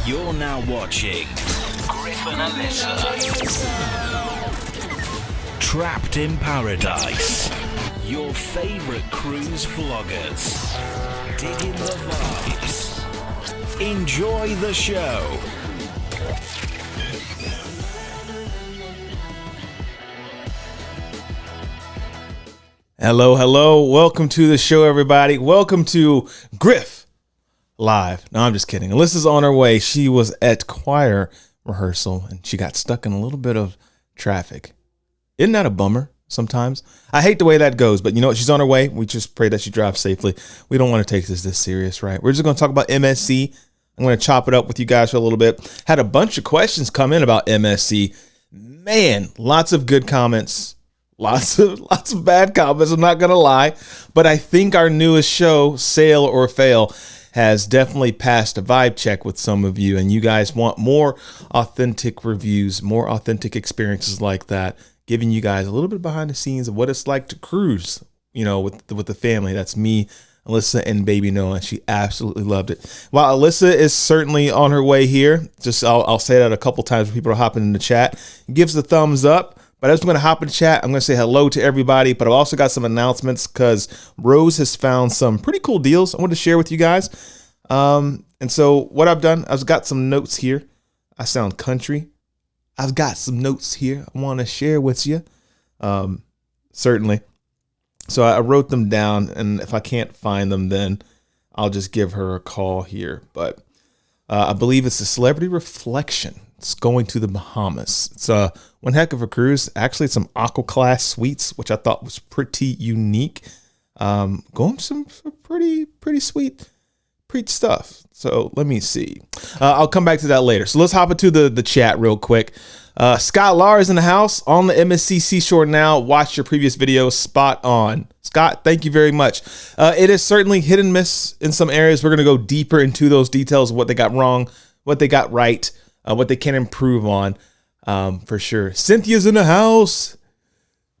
You're now watching Griff and Alyssa. Trapped in Paradise. Your favorite cruise vloggers. Digging the vibes. Enjoy the show. Hello. Welcome to the show, everybody. Welcome to Griff Live. No, I'm just kidding. Alyssa's on her way. She was at choir rehearsal and she got stuck in a little bit of traffic. Isn't that a bummer sometimes? I hate the way that goes, but you know what? She's on her way. We just pray that she drives safely. We don't want to take this serious, right? We're just going to talk about MSC. I'm going to chop it up with you guys for a little bit. Had a bunch of questions come in about MSC. Man, lots of good comments. Lots of bad comments, I'm not going to lie. But I think our newest show, Sail or Fail, has definitely passed a vibe check with some of you. And you guys want more authentic reviews, more authentic experiences like that, giving you guys a little bit behind the scenes of what it's like to cruise, you know, with the family. That's me, Alyssa, and baby Noah. She absolutely loved it. While Alyssa is certainly on her way here, just I'll say that a couple times when people are hopping in the chat, gives the thumbs up. But as we're going to hop in the chat, I'm going to say hello to everybody. But I've also got some announcements because Rose has found some pretty cool deals I want to share with you guys. And so what I've done, I've got some notes here. I sound country. I've got some notes here I want to share with you. Certainly. So I wrote them down. And if I can't find them, then I'll just give her a call here. But I believe it's a celebrity reflection. It's going to the Bahamas. It's one heck of a cruise. Actually, it's some Aqua Class suites, which I thought was pretty unique. Going to some pretty sweet stuff. So let me see. I'll come back to that later. So let's hop into the chat real quick. Scott Lahr is in the house on the MSC Seashore now. Watch your previous video. Spot on. Scott, thank you very much. It is certainly hit and miss in some areas. We're going to go deeper into those details of what they got wrong, what they got right. What they can improve on, for sure. Cynthia's in the house.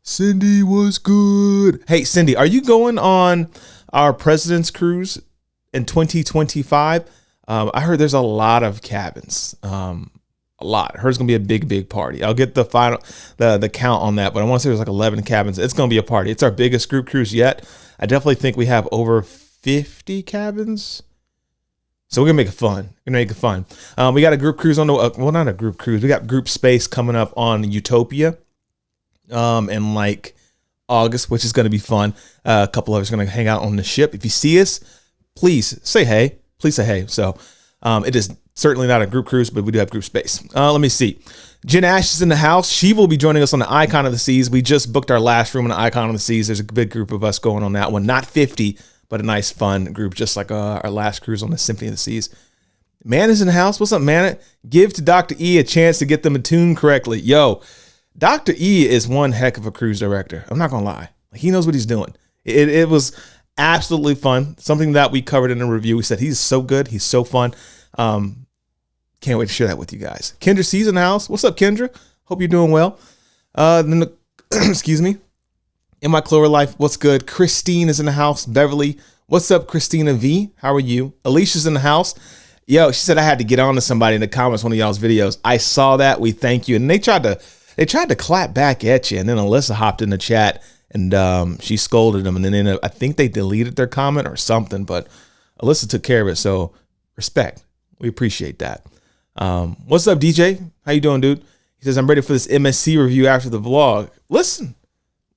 Cindy was good. Hey, Cindy, are you going on our President's Cruise in 2025? I heard there's a lot of cabins. A lot. I heard it's going to be a big party. I'll get the final, the count on that, but I want to say there's like 11 cabins. It's going to be a party. It's our biggest group cruise yet. I definitely think we have over 50 cabins. So we're going to make it fun. We got a group cruise on the, not a group cruise. We got group space coming up on Utopia in like August, which is going to be fun. A couple of us are going to hang out on the ship. If you see us, please say hey. So it is certainly not a group cruise, but we do have group space. Let me see. Jen Ash is in the house. She will be joining us on the Icon of the Seas. We just booked our last room in the Icon of the Seas. There's a big group of us going on that one. Not 50, but a nice, fun group, just like our last cruise on the Symphony of the Seas. Man is in the house. What's up, man? Give to Dr. E a chance to get them attuned correctly. Yo, Dr. E is one heck of a cruise director. I'm not going to lie. He knows what he's doing. It was absolutely fun. Something that we covered in the review. We said he's so good. He's so fun. Can't wait to share that with you guys. Kendra C's in the house. What's up, Kendra? Hope you're doing well. Excuse me. In my Clover life, what's good? Christine is in the house. Beverly, what's up, Christina V? How are you? Alicia's in the house. Yo, she said I had to get on to somebody in the comments, one of y'all's videos. I saw that. We thank you. And they tried to clap back at you. And then Alyssa hopped in the chat and she scolded them. And then I think they deleted their comment or something. But Alyssa took care of it. So respect. We appreciate that. What's up, DJ? How you doing, dude? He says, I'm ready for this MSC review after the vlog. Listen.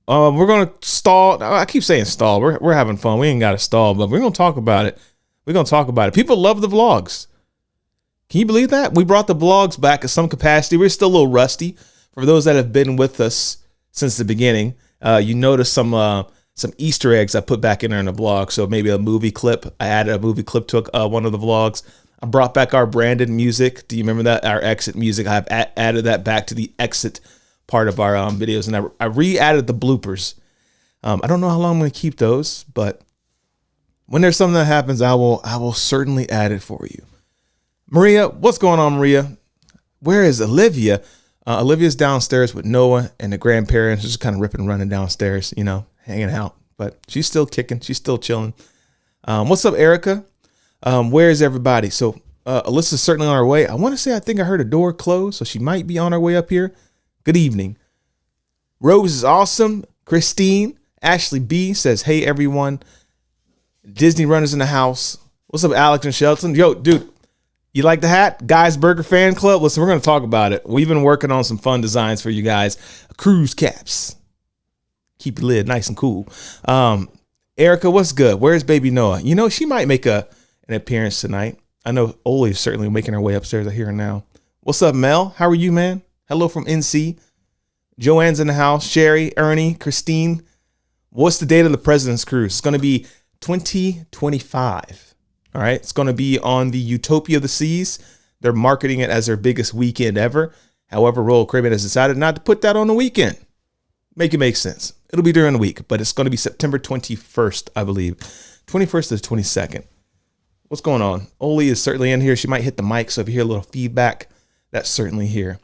We're going to stall. I keep saying stall. We're having fun. We ain't got to stall, but we're going to talk about it. People love the vlogs. Can you believe that? We brought the vlogs back at some capacity. We're still a little rusty. For those that have been with us since the beginning, you notice some Easter eggs I put back in there in the vlog. So maybe a movie clip. I added a movie clip to one of the vlogs. I brought back our branded music. Do you remember that? Our exit music. I have added that back to the exit part of our videos, and I re-added the bloopers. I don't know how long I'm going to keep those, but when there's something that happens, I will certainly add it for you. Maria, what's going on, Maria? Where is Olivia? Olivia's downstairs with Noah and the grandparents, just kind of ripping and running downstairs, hanging out. But she's still kicking. She's still chilling. What's up, Erica? Where is everybody? So Alyssa's certainly on her way. I want to say I think I heard a door close, so she might be on her way up here. Good evening. Rose is awesome. Christine, Ashley B says, hey everyone. Disney Runners in the house. What's up, Alex and Shelton? Yo, dude, you like the hat? Guys Burger Fan Club? Listen, we're going to talk about it. We've been working on some fun designs for you guys. Cruise caps. Keep your lid nice and cool. Erica, what's good? Where's baby Noah? You know, she might make an appearance tonight. I know Oli's certainly making her way upstairs. I hear her now. What's up, Mel? How are you, man? Hello from NC. Joanne's in the house. Sherry, Ernie, Christine. What's the date of the President's Cruise? It's going to be 2025. All right. It's going to be on the Utopia of the Seas. They're marketing it as their biggest weekend ever. However, Royal Caribbean has decided not to put that on the weekend. Make it make sense. It'll be during the week, but it's going to be September 21st, I believe. 21st to the 22nd. What's going on? Oli is certainly in here. She might hit the mic, so if you hear a little feedback, that's certainly here.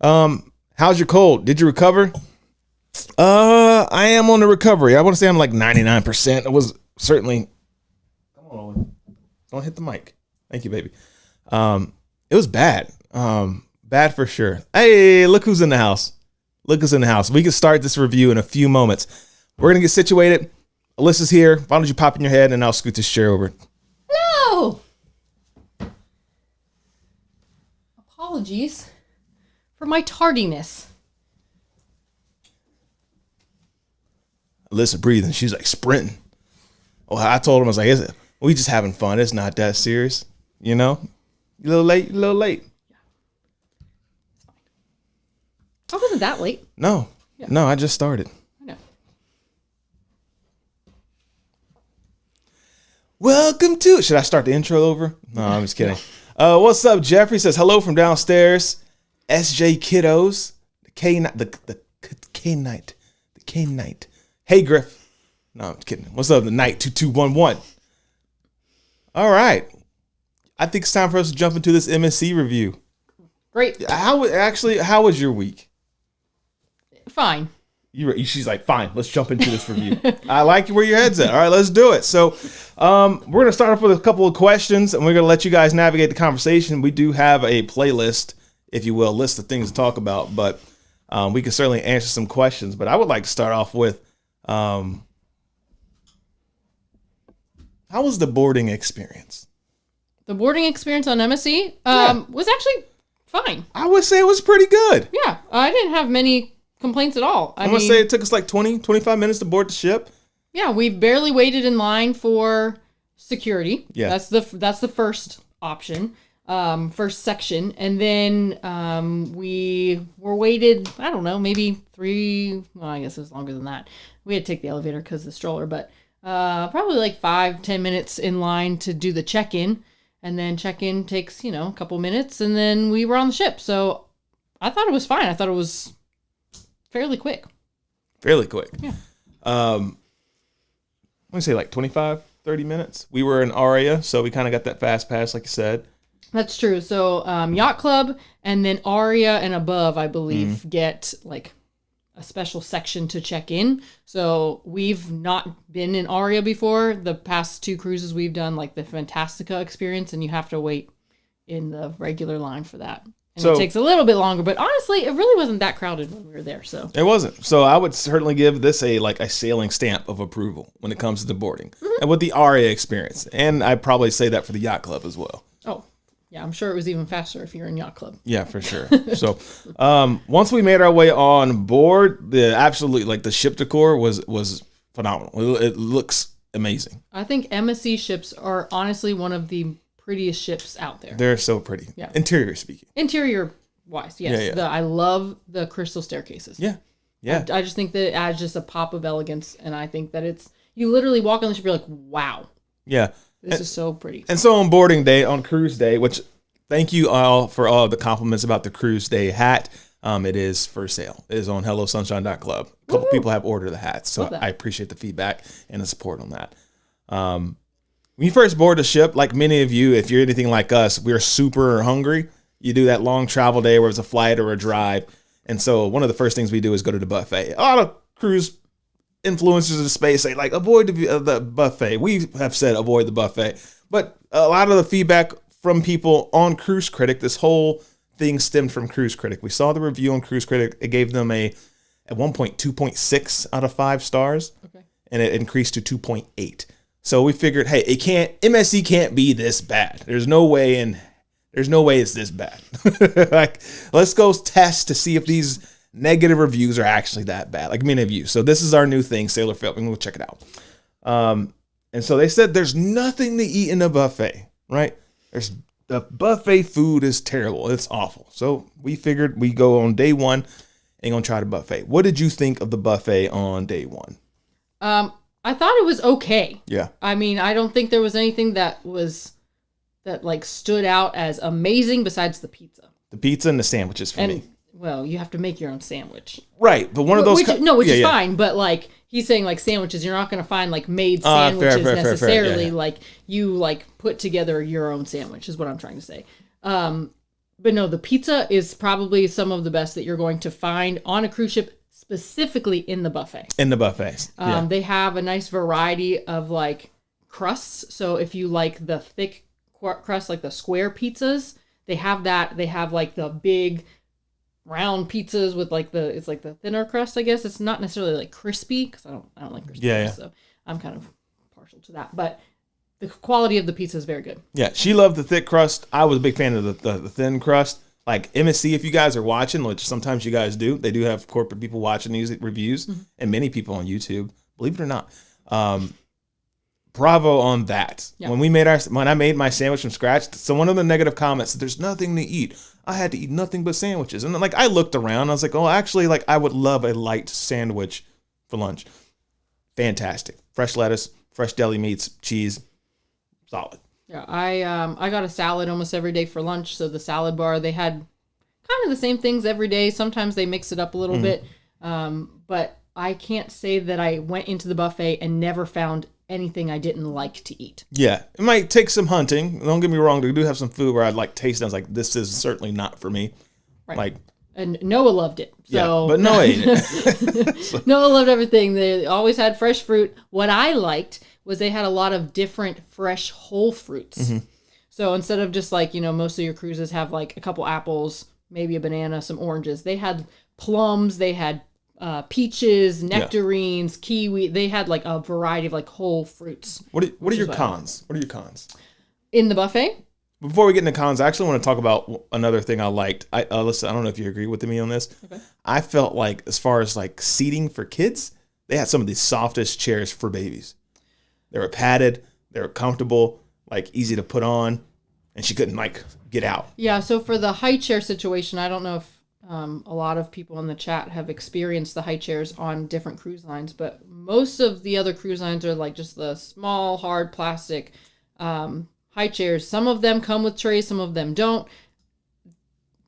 How's your cold? Did you recover? I am on the recovery. I want to say I'm like 99%. It was certainly. Come on, Oli. Don't hit the mic. Thank you, baby. It was bad. Bad for sure. Hey, look who's in the house. Look who's in the house. We can start this review in a few moments. We're going to get situated. Alyssa's here. Why don't you pop in your head and I'll scoot this chair over. No! Apologies for my tardiness. Alyssa breathing. She's like sprinting. Oh, I told him, I was like, is it? We just having fun. It's not that serious. You know? You a little late. You a little late. I wasn't that late. No. Yeah. No, I just started. I know. Welcome to. Should I start the intro over? No, I'm just kidding. What's up, Jeffrey says hello from downstairs. SJ Kiddos. The K Night. The K Night. Hey, Griff. No, I'm just kidding. What's up, the Night 2211? All right. I think it's time for us to jump into this MSC review. Great. How was your week? Fine. She's like, fine, let's jump into this review. I like where your head's at. All right, let's do it. So we're going to start off with a couple of questions, and we're going to let you guys navigate the conversation. We do have a playlist, if you will, list of things to talk about, but we can certainly answer some questions. But I would like to start off with, how was the boarding experience? The boarding experience on MSC was actually fine. I would say it was pretty good. Yeah, I didn't have many complaints at all. I'm going to say it took us like 25 minutes to board the ship. Yeah, we barely waited in line for security. Yeah. That's the first option, first section. And then we were waited, I don't know, maybe I guess it was longer than that. We had to take the elevator because of the stroller, but probably like 5-10 minutes in line to do the check-in. And then check-in takes, a couple minutes, and then we were on the ship. So I thought it was fine. I thought it was fairly quick. Yeah. Let me say like 25, 30 minutes. We were in Aria, so we kind of got that fast pass, like you said. That's true. So Yacht Club and then Aria and above, I believe, get like a special section to check in. So we've not been in Aria before. The past 2 cruises we've done, like the Fantastica experience, and you have to wait in the regular line for that. And it takes a little bit longer, but honestly, it really wasn't that crowded when we were there. So it wasn't. So I would certainly give this a sailing stamp of approval when it comes to the boarding and with the Aria experience. And I'd probably say that for the Yacht Club as well. Oh, yeah, I'm sure it was even faster if you're in Yacht Club. Yeah, for sure. So once we made our way on board, the ship decor was phenomenal. It looks amazing. I think MSC ships are honestly one of the prettiest ships out there. They're so pretty. Yeah. Interior speaking. Interior wise, yes. Yeah. I love the crystal staircases. Yeah. Yeah. I just think that it adds just a pop of elegance, and I think that you literally walk on the ship, you're like, wow. Yeah. This is so pretty. And so on boarding day, on cruise day, which thank you all for all the compliments about the cruise day hat. It is for sale. It is on HelloSunshine.club. A couple people have ordered the hats, so I appreciate the feedback and the support on that. When you first board the ship, like many of you, if you're anything like us, we're super hungry. You do that long travel day where it's a flight or a drive. And so one of the first things we do is go to the buffet. A lot of cruise influencers of the space say, like, avoid the buffet. We have said avoid the buffet. But a lot of the feedback from people on Cruise Critic, this whole thing stemmed from Cruise Critic. We saw the review on Cruise Critic. It gave them at one point 2.6 out of 5 stars. Okay. And it increased to 2.8. So we figured, hey, MSC can't be this bad. There's no way it's this bad. Like, let's go test to see if these negative reviews are actually that bad. Like many of you. So this is our new thing, Sailor Film. We'll check it out. And so they said there's nothing to eat in the buffet, right? The buffet food is terrible. It's awful. So we figured we go on day 1 and gonna try the buffet. What did you think of the buffet on day 1? I thought it was okay. Yeah. I mean, I don't think there was anything that like stood out as amazing besides the pizza. The pizza and the sandwiches for me. Well, you have to make your own sandwich. Right, but one of those... Which is fine, but like, he's saying like sandwiches, you're not going to find like made sandwiches necessarily. Yeah. Like, you like put together your own sandwich is what I'm trying to say. But no, the pizza is probably some of the best that you're going to find on a cruise ship, specifically in the buffet. In the buffets. Yeah. They have a nice variety of like crusts. So if you like the thick crust, like the square pizzas, they have that. They have like the big round pizzas with like it's like the thinner crust, I guess. It's not necessarily like crispy because I don't like crispy. Yeah. So I'm kind of partial to that. But the quality of the pizza is very good. Yeah, she loved the thick crust. I was a big fan of the thin crust. Like MSC, if you guys are watching, which sometimes you guys do, they do have corporate people watching these reviews, and many people on YouTube, believe it or not. Bravo on that. Yeah. When I made my sandwich from scratch, so one of the negative comments, there's nothing to eat. I had to eat nothing but sandwiches. And like I looked around, I was like, oh, actually, like I would love a light sandwich for lunch. Fantastic. Fresh lettuce, fresh deli meats, cheese, solid. Yeah, I got a salad almost every day for lunch. So the salad bar, they had kind of the same things every day. Sometimes they mix it up a little bit. But I can't say that I went into the buffet and never found anything I didn't like to eat. Yeah, it might take some hunting. Don't get me wrong. They do have some food where I'd like taste it. I was like, this is certainly not for me. Right. Like, and Noah loved it. So. Yeah, but Noah ate it. Noah loved everything. They always had fresh fruit. What I liked was they had a lot of different fresh whole fruits. So instead of just like, most of your cruises have like a couple apples, maybe a banana, some oranges. They had plums. They had peaches, nectarines, kiwi. They had like a variety of like whole fruits. What are your cons? What are your cons? In the buffet? Before we get into cons, I actually want to talk about another thing I liked. Alyssa, I don't know if you agree with me on this. Okay. I felt like as far as like seating for kids, they had some of the softest chairs for babies. They were padded, they were comfortable, like easy to put on, and she couldn't like get out. Yeah, so for the high chair situation, I don't know if a lot of people in the chat have experienced the high chairs on different cruise lines, but most of the other cruise lines are like just the small, hard plastic high chairs. Some of them come with trays, some of them don't.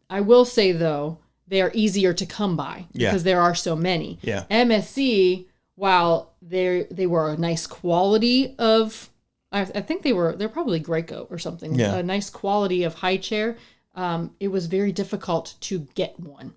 I will say, though, they are easier to come by because there are so many. Yeah. MSC, while they were a nice quality of, I think they're probably Graco or something. Yeah. A nice quality of high chair. It was very difficult to get one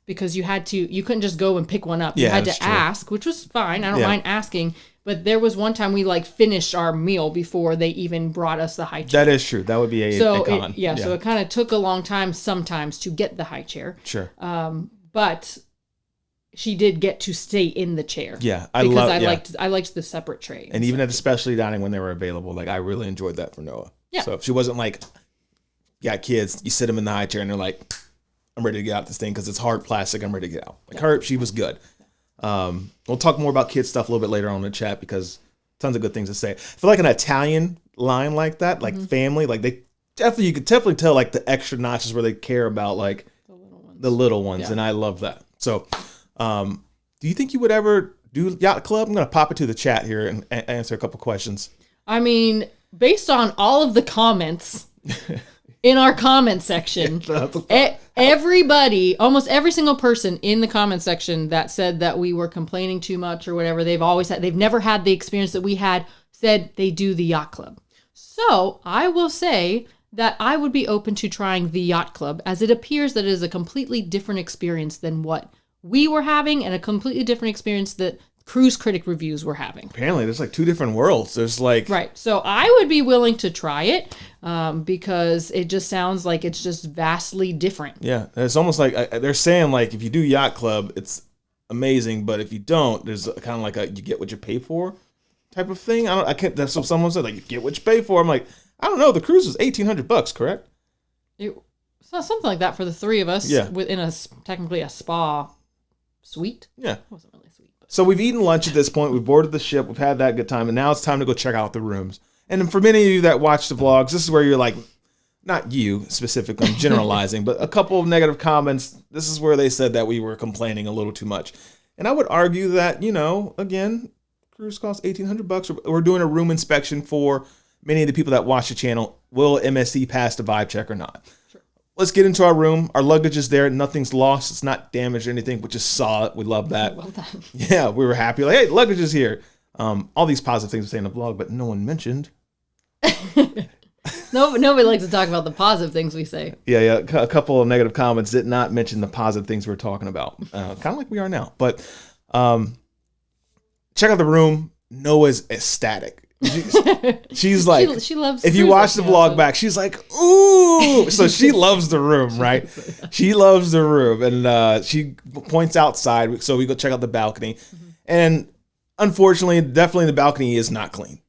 because you couldn't just go and pick one up. You had to ask, which was fine. I don't mind asking. But there was one time we like finished our meal before they even brought us the high chair. That is true. That would be a con. So it kind of took a long time sometimes to get the high chair. Sure. But she did get to stay in the chair. Yeah, I liked the separate tray. And even at the specialty dining when they were available, like I really enjoyed that for Noah. Yeah. So she wasn't like, yeah, kids, you sit them in the high chair and they're like, I'm ready to get out this thing because it's hard plastic. I'm ready to get out. Like her, she was good. We'll talk more about kids stuff a little bit later on in the chat because tons of good things to say. I feel like an Italian line like that, like family, like you could definitely tell like the extra notches where they care about like the little ones. And I love that. So, do you think you would ever do Yacht Club? I'm going to pop it to the chat here and answer a couple questions. I mean, based on all of the comments in our comment section, everybody, almost every single person in the comment section that said that we were complaining too much or whatever, they've never had the experience that we had, said they do the Yacht Club. So I will say that I would be open to trying the Yacht Club, as it appears that it is a completely different experience than what we were having and a completely different experience that cruise critic reviews we're having. Apparently, there's like two different worlds. There's like Right. So I would be willing to try it because it just sounds like it's just vastly different. Yeah, it's almost like they're saying like if you do yacht club, it's amazing, but if you don't, there's kind of like a you get what you pay for type of thing. I can't. That's what someone said. Like you get what you pay for. I'm like, I don't know. The cruise was $1,800, correct? So something like that for the three of us. Yeah. Within technically a spa suite. Yeah. It wasn't really sweet. But. So we've eaten lunch at this point. We've boarded the ship. We've had that good time, and now it's time to go check out the rooms. And for many of you that watch the vlogs, this is where you're like, not you specifically, I'm generalizing, but a couple of negative comments. This is where they said that we were complaining a little too much. And I would argue that, again, cruise costs $1,800. We're doing a room inspection for many of the people that watch the channel. Will MSC pass the vibe check or not? Sure. Let's get into our room. Our luggage is there. Nothing's lost. It's not damaged or anything. We just saw it. We love that. I love that. Yeah, we were happy. Like, hey, luggage is here. All these positive things we say in the vlog, but no one mentioned. Nobody likes to talk about the positive things we say. Yeah. A couple of negative comments did not mention the positive things we're talking about. Kind of like we are now. But check out the room. Noah's ecstatic. She's like, she loves. If you watch the vlog back, she's like, ooh. So she loves the room, right? She loves the room, and she points outside. So we go check out the balcony, and unfortunately, definitely the balcony is not clean.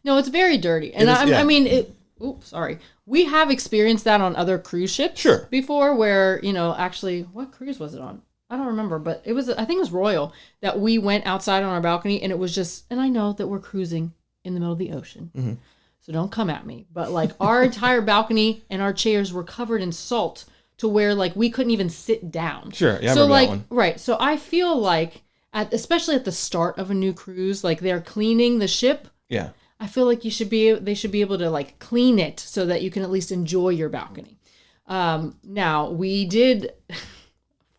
No, it's very dirty, and I mean, oops, sorry. We have experienced that on other cruise ships before, where actually, what cruise was it on? I don't remember, but I think it was Royal that we went outside on our balcony, and it was just, and I know that we're cruising in the middle of the ocean, so don't come at me. But like our entire balcony and our chairs were covered in salt to where like we couldn't even sit down. Sure, yeah. I so remember like that one. right, so I feel like especially at the start of a new cruise, like they're cleaning the ship. Yeah. I feel like they should be able to like clean it so that you can at least enjoy your balcony. Now we did,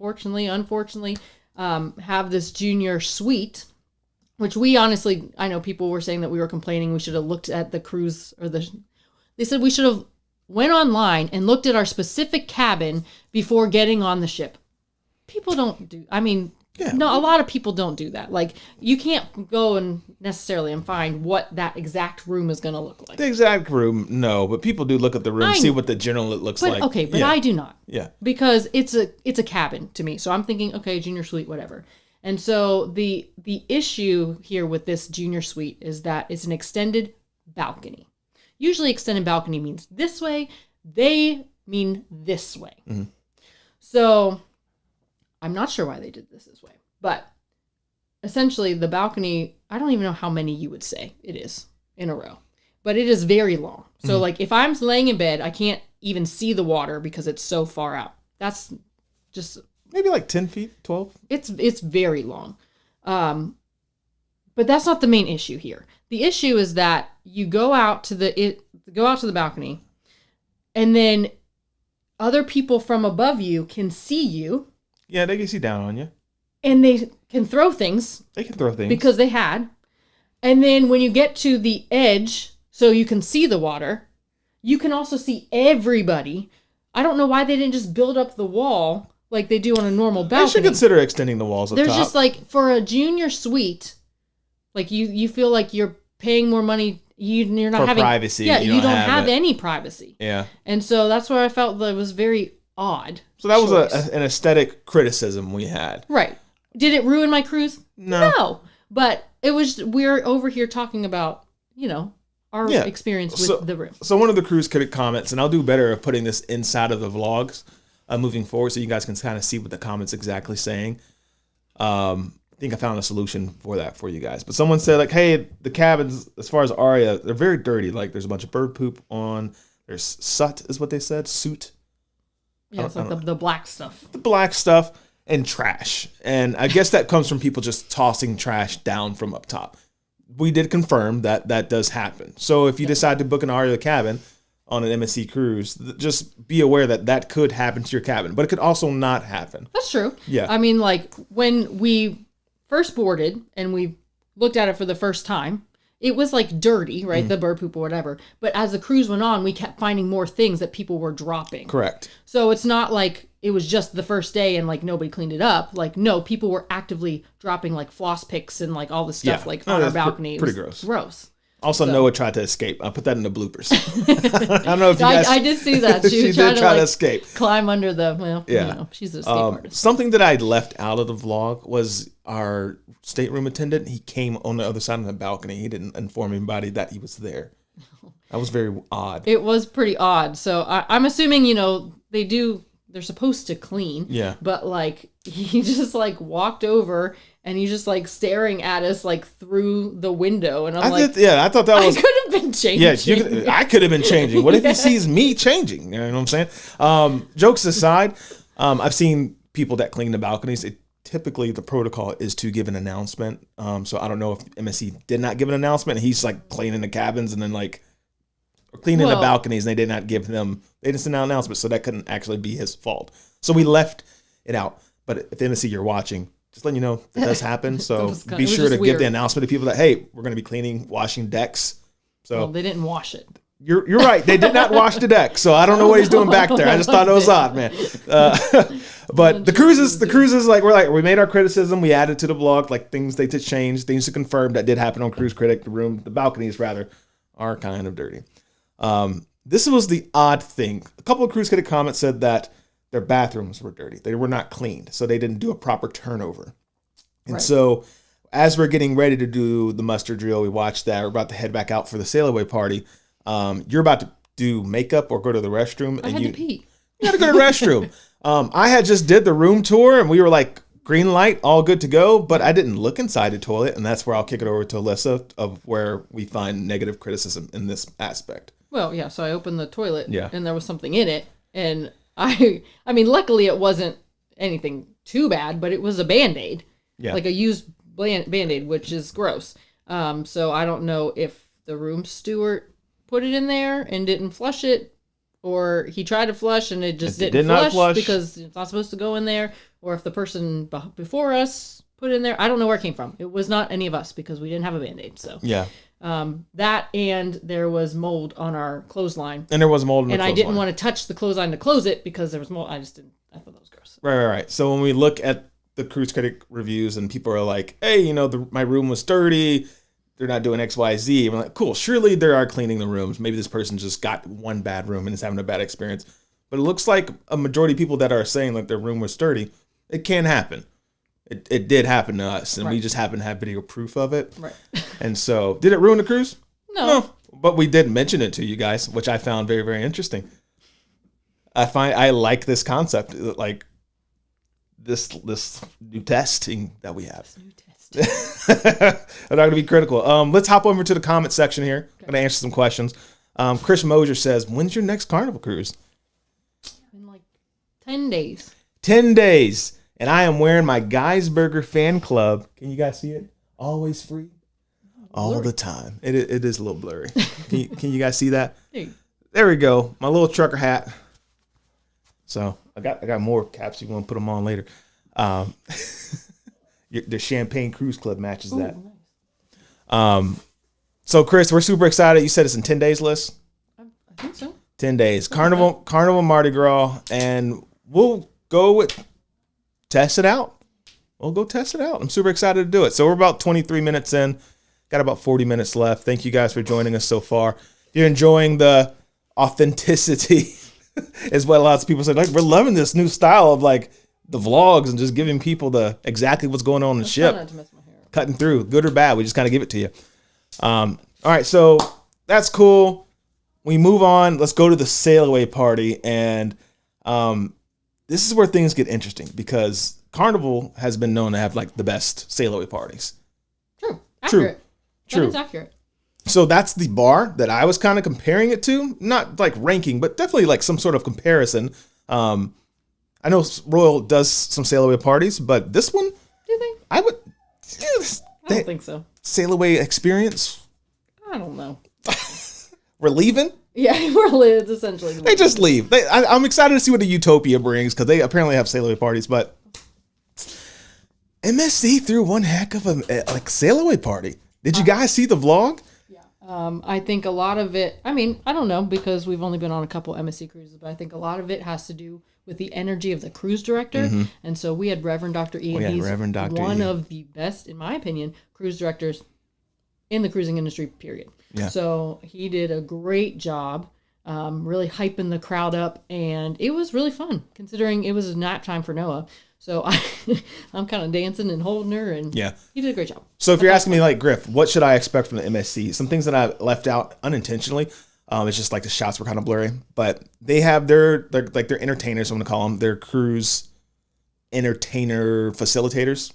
unfortunately, have this junior suite, which we honestly, I know people were saying that we were complaining we should have looked at the cruise they said we should have went online and looked at our specific cabin before getting on the ship. People don't do, no, a lot of people don't do that. Like you can't go and necessarily find what that exact room is going to look like. The exact room, no, but people do look at the room, see what the general it looks like. Okay, but I do not. Yeah. Because it's a cabin to me. So I'm thinking, okay, junior suite, whatever. And so the issue here with this junior suite is that it's an extended balcony. Usually extended balcony means this way. They mean this way. Mm-hmm. So I'm not sure why they did this way. But essentially the balcony, I don't even know how many you would say it is in a row. But it is very long. So like if I'm laying in bed, I can't even see the water because it's so far out. That's just... Maybe like 10 feet, 12. It's very long. But that's not the main issue here. The issue is that you go out to the balcony, and then other people from above you can see you. Yeah, they can see down on you. And they can throw things. They can throw things. Because they had. And then when you get to the edge, so you can see the water, you can also see everybody. I don't know why they didn't just build up the wall like they do on a normal balcony. They should consider extending the walls up There's top. just like, for a junior suite, like you feel like you're paying more money. You're not for having privacy. Yeah, you don't have it. any privacy. Yeah. And so that's where I felt that it was very odd. So that was an aesthetic criticism we had. Right. Did it ruin my cruise? No. No. But it was, we're over here talking about, our experience with the room. So one of the cruise critic comments, and I'll do better of putting this inside of the vlogs moving forward so you guys can kind of see what the comment's exactly saying. I think I found a solution for that for you guys. But someone said, like, hey, the cabins, as far as Aria, they're very dirty. Like, there's a bunch of bird poop on. There's soot, is what they said. Soot. Yeah, it's like the black stuff. The black stuff and trash. And I guess that comes from people just tossing trash down from up top. We did confirm that that does happen. So if you decide to book an Aria cabin on an MSC cruise, just be aware that that could happen to your cabin. But it could also not happen. That's true. Yeah. I mean, like, when we first boarded and we looked at it for the first time, it was like dirty, right? The bird poop or whatever. But as the cruise went on, we kept finding more things that people were dropping. Correct. So it's not like it was just the first day and like nobody cleaned it up. Like, no, people were actively dropping like floss picks and like all the stuff like on our balcony. Pretty gross. Gross. Also, Noah tried to escape. I'll put that in the bloopers. I don't know if you guys... I did see that. She did try to escape. Climb under the... she's an escape artist. Something that I left out of the vlog was our stateroom attendant. He came on the other side of the balcony. He didn't inform anybody that he was there. That was very odd. It was pretty odd. So I'm assuming, they're supposed to clean. Yeah. But like, he just like walked over and he's just like staring at us like through the window. And I thought that was... I could have been changing. Yeah, I could have been changing. What if he sees me changing? You know what I'm saying? Jokes aside, I've seen people that clean the balconies. Typically, the protocol is to give an announcement. So I don't know if MSC did not give an announcement. He's like cleaning the cabins and then like cleaning the balconies, and they did not give them... They didn't send out an announcement, so that couldn't actually be his fault. So we left it out. But if MSC, you're watching, just letting you know that does happen. So be sure to give the announcement to people that, hey, we're going to be cleaning, washing decks. So they didn't wash it. You're right. They did not wash the deck. So I don't know what he's doing back there. I just thought it was odd, man. But the cruises, like we made our criticism. We added to the blog, like things they to change, things to confirm that did happen on Cruise Critic. The balconies rather are kind of dirty. This was the odd thing. A couple of Cruise Critic comments said that their bathrooms were dirty. They were not cleaned, so they didn't do a proper turnover. And so as we're getting ready to do the muster drill, we watched that. We're about to head back out for the Sailaway party. You're about to do makeup or go to the restroom. I had to pee. You had to go to the restroom. I had just did the room tour, and we were like, green light, all good to go, but I didn't look inside the toilet, and that's where I'll kick it over to Alyssa of where we find negative criticism in this aspect. Well, yeah, so I opened the toilet, Yeah. and there was something in it, and I mean, luckily it wasn't anything too bad, but it was a Band-Aid, like a used Band-Aid, which is gross. So I don't know if the room steward put it in there and didn't flush it, or he tried to flush and it just didn't flush because it's not supposed to go in there, or if the person before us put it in there. I don't know where it came from. It was not any of us because we didn't have a Band-Aid. So that, and there was mold on our clothesline. And there was mold in the clothesline. And I didn't want to touch the clothesline to close it because there was mold. I thought that was gross. Right. So when we look at the Cruise Critic reviews and people are like, hey, my room was dirty, they're not doing X, Y, Z. I'm like, cool, surely they are cleaning the rooms. Maybe this person just got one bad room and is having a bad experience. But it looks like a majority of people that are saying like their room was dirty, it can happen. It did happen to us, and we just happen to have video proof of it. Right. And so, did it ruin the cruise? No. But we did mention it to you guys, which I found very, very interesting. I like this concept, like this new testing that we have. New testing. I'm not going to be critical. Let's hop over to the comment section here. I'm going to answer some questions. Chris Mosier says, when's your next Carnival cruise? In like 10 days. 10 days. And I am wearing my Guys Burger fan club. Can you guys see it? Always free. All the time. It is a little blurry. Can you guys see that? There we go. My little trucker hat. So I got more caps. You want to put them on later. The Champagne Cruise Club matches that. Nice. So Chris, we're super excited. You said it's in 10 days, Liz? I think so. 10 days. Carnival Mardi Gras. And we'll go test it out. We'll go test it out. I'm super excited to do it. So we're about 23 minutes in. Got about 40 minutes left. Thank you guys for joining us so far. If you're enjoying the authenticity, is what lots of people say. Like, we're loving this new style of like the vlogs and just giving people exactly what's going on the ship. Not to mess my hair up. Cutting through, good or bad. We just kind of give it to you. All right, so that's cool. We move on. Let's go to the Sailaway party, and this is where things get interesting because Carnival has been known to have like the best Sailaway parties. True. Accurate. True. That is accurate. So that's the bar that I was kind of comparing it to. Not like ranking, but definitely like some sort of comparison. I know Royal does some Sailaway parties, but this one, do you think? I would. I don't think so. Sailaway experience. I don't know. We're leaving. Yeah, it's essentially. They just leave. I'm excited to see what the Utopia brings because they apparently have Sailaway parties, but MSC threw one heck of a Sailaway party. Did you guys see the vlog? I think a lot of it, I mean, I don't know because we've only been on a couple MSC cruises, but I think a lot of it has to do with the energy of the cruise director. And so we had Reverend Dr. E, and he's one of the best, in my opinion, cruise directors in the cruising industry, period. Yeah. So he did a great job, really hyping the crowd up, and it was really fun considering it was nap time for Noah. So I'm kind of dancing and holding her, and he did a great job. So if you're asking me, like, Griff, what should I expect from the MSC? Some things that I left out unintentionally. It's just like the shots were kind of blurry, but they have their entertainers. I'm going to call them their cruise entertainer facilitators,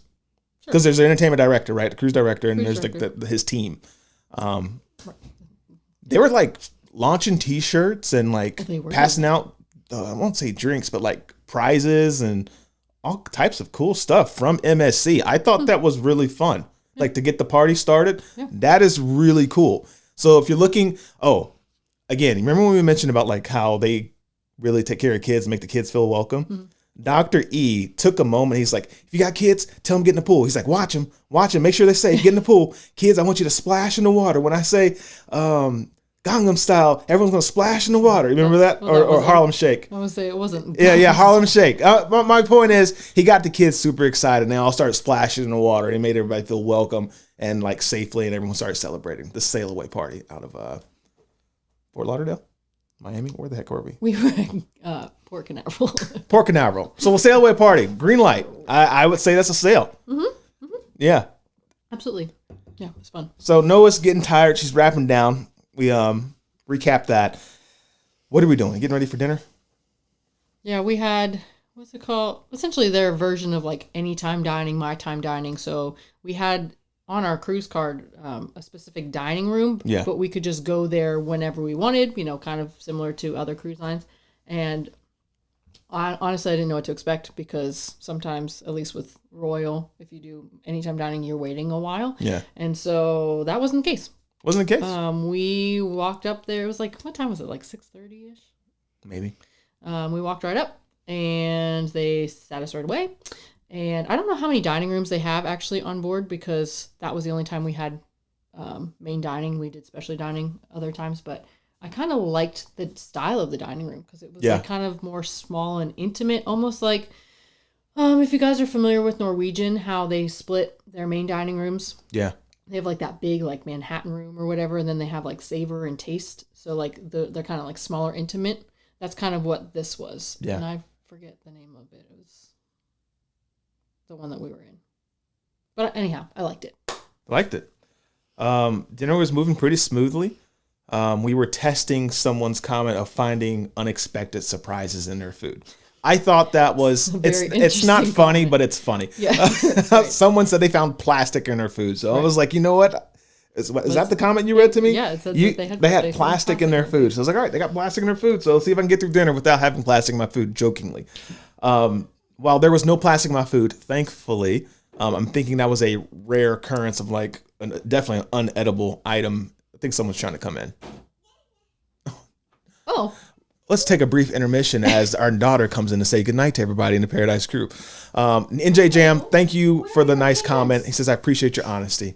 because there's an entertainment director, right? The cruise director, and there's his team. They were like launching T-shirts and like passing out. I won't say drinks, but like prizes and all types of cool stuff from MSC. I thought that was really fun. Like to get the party started. That is really cool. So if you're looking, again, remember when we mentioned about like how they really take care of kids and make the kids feel welcome? Dr. E took a moment. He's like, if you got kids, tell them get in the pool. He's like, watch them, make sure they're safe, get in the pool. Kids, I want you to splash in the water. When I say Gangnam Style, everyone's going to splash in the water. You remember that? Or Harlem Shake. I would say it wasn't. Yeah, Harlem Shake. My point is, he got the kids super excited, and they all started splashing in the water. He made everybody feel welcome and like safely, and everyone started celebrating the Sailaway party out of Fort Lauderdale, Miami. Where the heck were we? We were at Port Canaveral. Port Canaveral. So a Sailaway party, green light. I would say that's a sail. Yeah. Absolutely. Yeah, it was fun. So Noah's getting tired. She's wrapping down. We recap that. What are we doing? Getting ready for dinner? Yeah, we had, what's it called? Essentially their version of like anytime dining, my time dining. So we had on our cruise card a specific dining room, but we could just go there whenever we wanted, kind of similar to other cruise lines. And honestly, I didn't know what to expect because sometimes, at least with Royal, if you do anytime dining, you're waiting a while. Yeah. And so that wasn't the case. Wasn't the case? We walked up there. It was like, what time was it? Like 6:30-ish? Maybe. We walked right up and they sat us right away. And I don't know how many dining rooms they have actually on board because that was the only time we had main dining. We did specialty dining other times, but I kind of liked the style of the dining room because it was like kind of more small and intimate, almost like if you guys are familiar with Norwegian, how they split their main dining rooms. Yeah. They have like that big like Manhattan room or whatever, and then they have like savor and taste. So like they're kind of like smaller, intimate. That's kind of what this was. Yeah. And I forget the name of it. It was the one that we were in. But anyhow, I liked it. Dinner was moving pretty smoothly. We were testing someone's comment of finding unexpected surprises in their food. I thought that was, it's not funny, but it's funny. Yeah. Someone said they found plastic in their food. So I was like, you know what? Is that the comment you read to me? Yeah, it said they had plastic in their food. So I was like, all right, they got plastic in their food. So let's see if I can get through dinner without having plastic in my food, jokingly. While there was no plastic in my food, thankfully, I'm thinking that was a rare occurrence of like definitely an unedible item. I think someone's trying to come in. Oh. Let's take a brief intermission as our daughter comes in to say goodnight to everybody in the Paradise crew. NJ Jam, thank you for the nice comment. He says, I appreciate your honesty.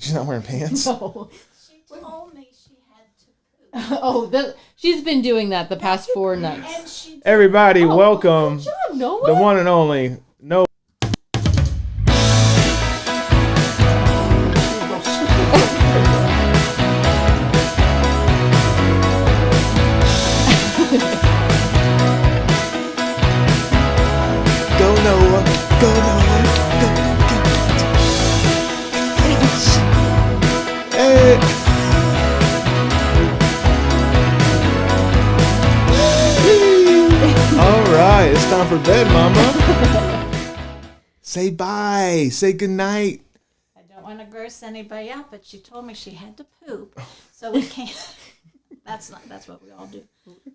She's not wearing pants? No. She told me she had to poop. She's been doing that the past 4 nights. Everybody, welcome good job, Noah. The one and only Noah. Time for bed, mama. Say bye. Say goodnight. I don't want to gross anybody out, but she told me she had to poop, so we can't. That's what we all do,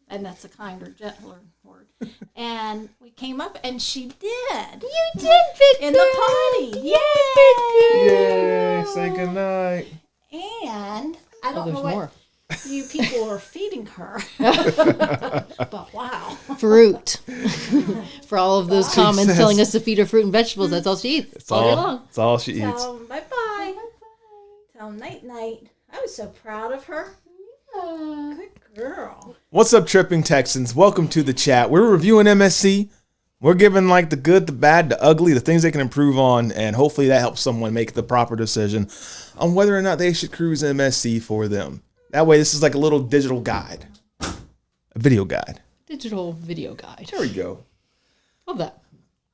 and that's a kinder, gentler word. And we came up, and she did. You did pick in the party. Yay! Say goodnight. And I don't know what. More. You people are feeding her. But wow. Fruit. For all of those comments telling us to feed her fruit and vegetables, that's all she eats. All day long. That's all she eats. Tell bye-bye. Tell night-night. I was so proud of her. Good girl. What's up, Tripping Texans? Welcome to the chat. We're reviewing MSC. We're giving like the good, the bad, the ugly, the things they can improve on, and hopefully that helps someone make the proper decision on whether or not they should cruise MSC for them. That way, this is like a little digital guide, a video guide. Digital video guide. There we go. Love that.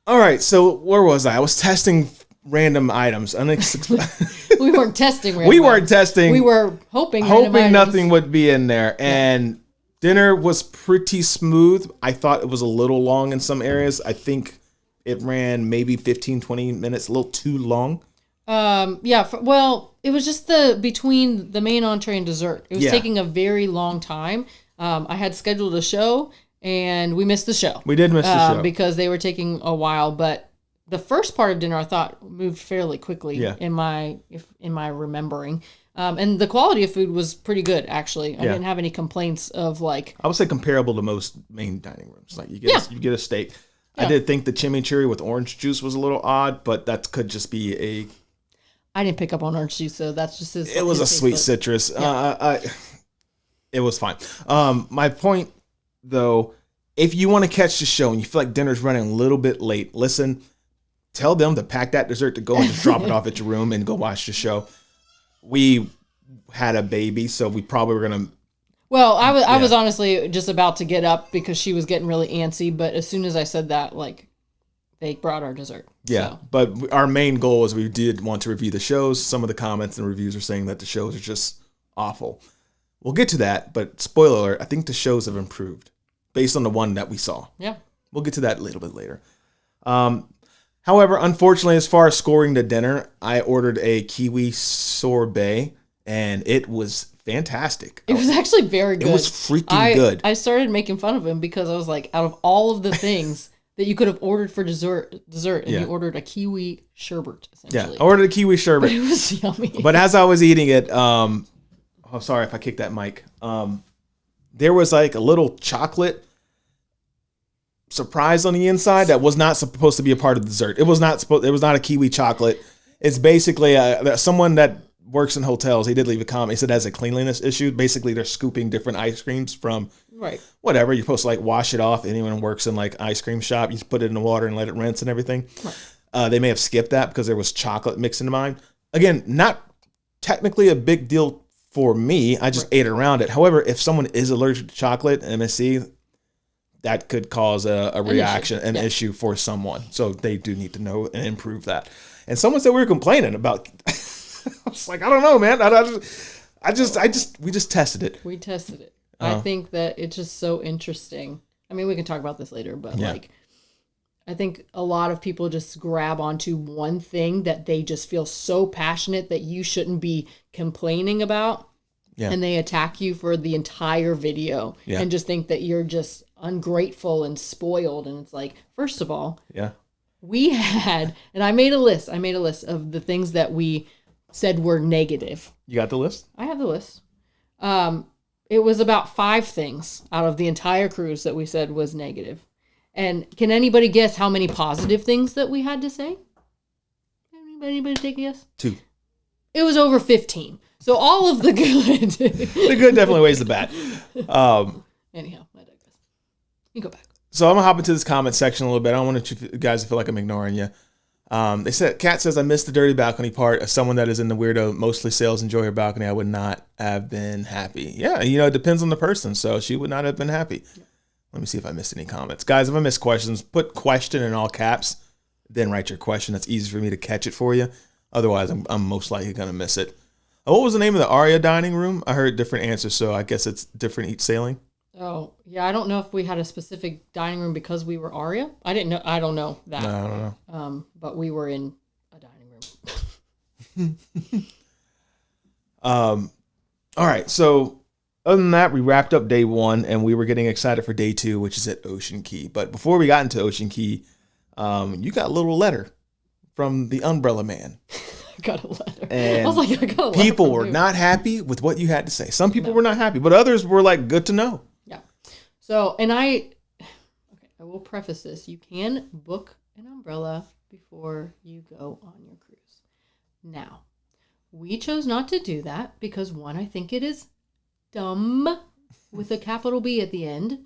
All right, so where was I? I was testing random items. We weren't testing random We weren't items. testing. We were hoping random Hoping nothing items. would be in there. And dinner was pretty smooth. I thought it was a little long in some areas. I think it ran maybe 15, 20 minutes, a little too long. Yeah. It was just between the main entree and dessert. It was taking a very long time. I had scheduled a show and we missed the show. We did miss the show. Because they were taking a while, but the first part of dinner I thought moved fairly quickly in my remembering. And the quality of food was pretty good, actually. I didn't have any complaints of like... I would say comparable to most main dining rooms. Like you get a steak. I did think the chimichurri with orange juice was a little odd, but that could just be I didn't pick up on orange juice, so that's just it was a sweet citrus. It was fine. My point, though, if you want to catch the show and you feel like dinner's running a little bit late, listen, tell them to pack that dessert to go and just drop it off at your room and go watch the show. We had a baby, so we probably were going to... Well, I was honestly just about to get up because she was getting really antsy, but as soon as I said that, like, they brought our dessert. Yeah, so. But our main goal is we did want to review the shows. Some of the comments and reviews are saying that the shows are just awful. We'll get to that, but spoiler alert, I think the shows have improved based on the one that we saw. Yeah. We'll get to that a little bit later. However, unfortunately, as far as scoring the dinner, I ordered a kiwi sorbet, and it was fantastic. It was actually very good. It was freaking good. I started making fun of him because I was like, out of all of the things that you could have ordered for dessert, and you ordered a kiwi sherbet, essentially. Yeah, I ordered a kiwi sherbet. But it was yummy. But as I was eating it, sorry if I kicked that mic. There was like a little chocolate surprise on the inside that was not supposed to be a part of the dessert. It was not a kiwi chocolate. It's basically someone that works in hotels. He did leave a comment. He said it has a cleanliness issue. Basically, they're scooping different ice creams from whatever. You're supposed to like wash it off. Anyone who works in like ice cream shop, you just put it in the water and let it rinse and everything. Right. They may have skipped that because there was chocolate mixed into mine. Again, not technically a big deal for me. I just ate around it. However, if someone is allergic to chocolate, MSC, that could cause a reaction, an issue for someone. So they do need to know and improve that. And someone said we were complaining about. I was like, I don't know, man. We just tested it. We tested it. I think that it's just so interesting. I mean, we can talk about this later, but like, I think a lot of people just grab onto one thing that they just feel so passionate that you shouldn't be complaining about. Yeah. And they attack you for the entire video and just think that you're just ungrateful and spoiled. And it's like, first of all, we had, and I made a list of the things that we said were negative. You got the list? I have the list. It was about 5 things out of the entire cruise that we said was negative. And can anybody guess how many positive things that we had to say? Anybody take a guess? 2. It was over 15. So all of the good. The good definitely weighs the bad. Anyhow, I digress. You go back. So I'm going to hop into this comment section a little bit. I don't want you guys to feel like I'm ignoring you. They said, Kat says, I missed the dirty balcony part. As someone that is in the weirdo, mostly sales enjoy her balcony, I would not have been happy. Yeah, it depends on the person. So she would not have been happy. Yeah. Let me see if I missed any comments. Guys, if I missed questions, put question in all caps, then write your question. That's easy for me to catch it for you. Otherwise, I'm most likely going to miss it. What was the name of the Aria dining room? I heard different answers, so I guess it's different each sailing. Oh, yeah. I don't know if we had a specific dining room because we were Aria. I don't know that. No, I don't know. But we were in a dining room. All right. So other than that, we wrapped up day 1 and we were getting excited for day 2, which is at Ocean Key. But before we got into Ocean Key, you got a little letter from the Umbrella Man. I got a letter. And I was like, I got a letter. People were not happy with what you had to say. Some people were not happy, but others were like, good to know. Yeah. So, and I will preface this. You can book an umbrella before you go on your cruise. Now, We chose not to do that because, one, I think it is dumb with a capital B at the end.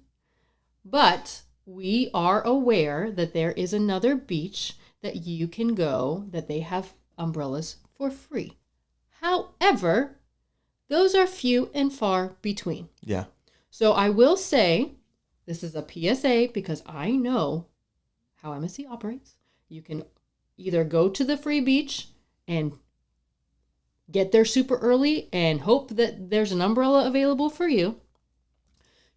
But we are aware that there is another beach that you can go that they have umbrellas for free. However, those are few and far between. Yeah. So I will say, this is a PSA because I know how MSC operates. You can either go to the free beach and get there super early and hope that there's an umbrella available for you.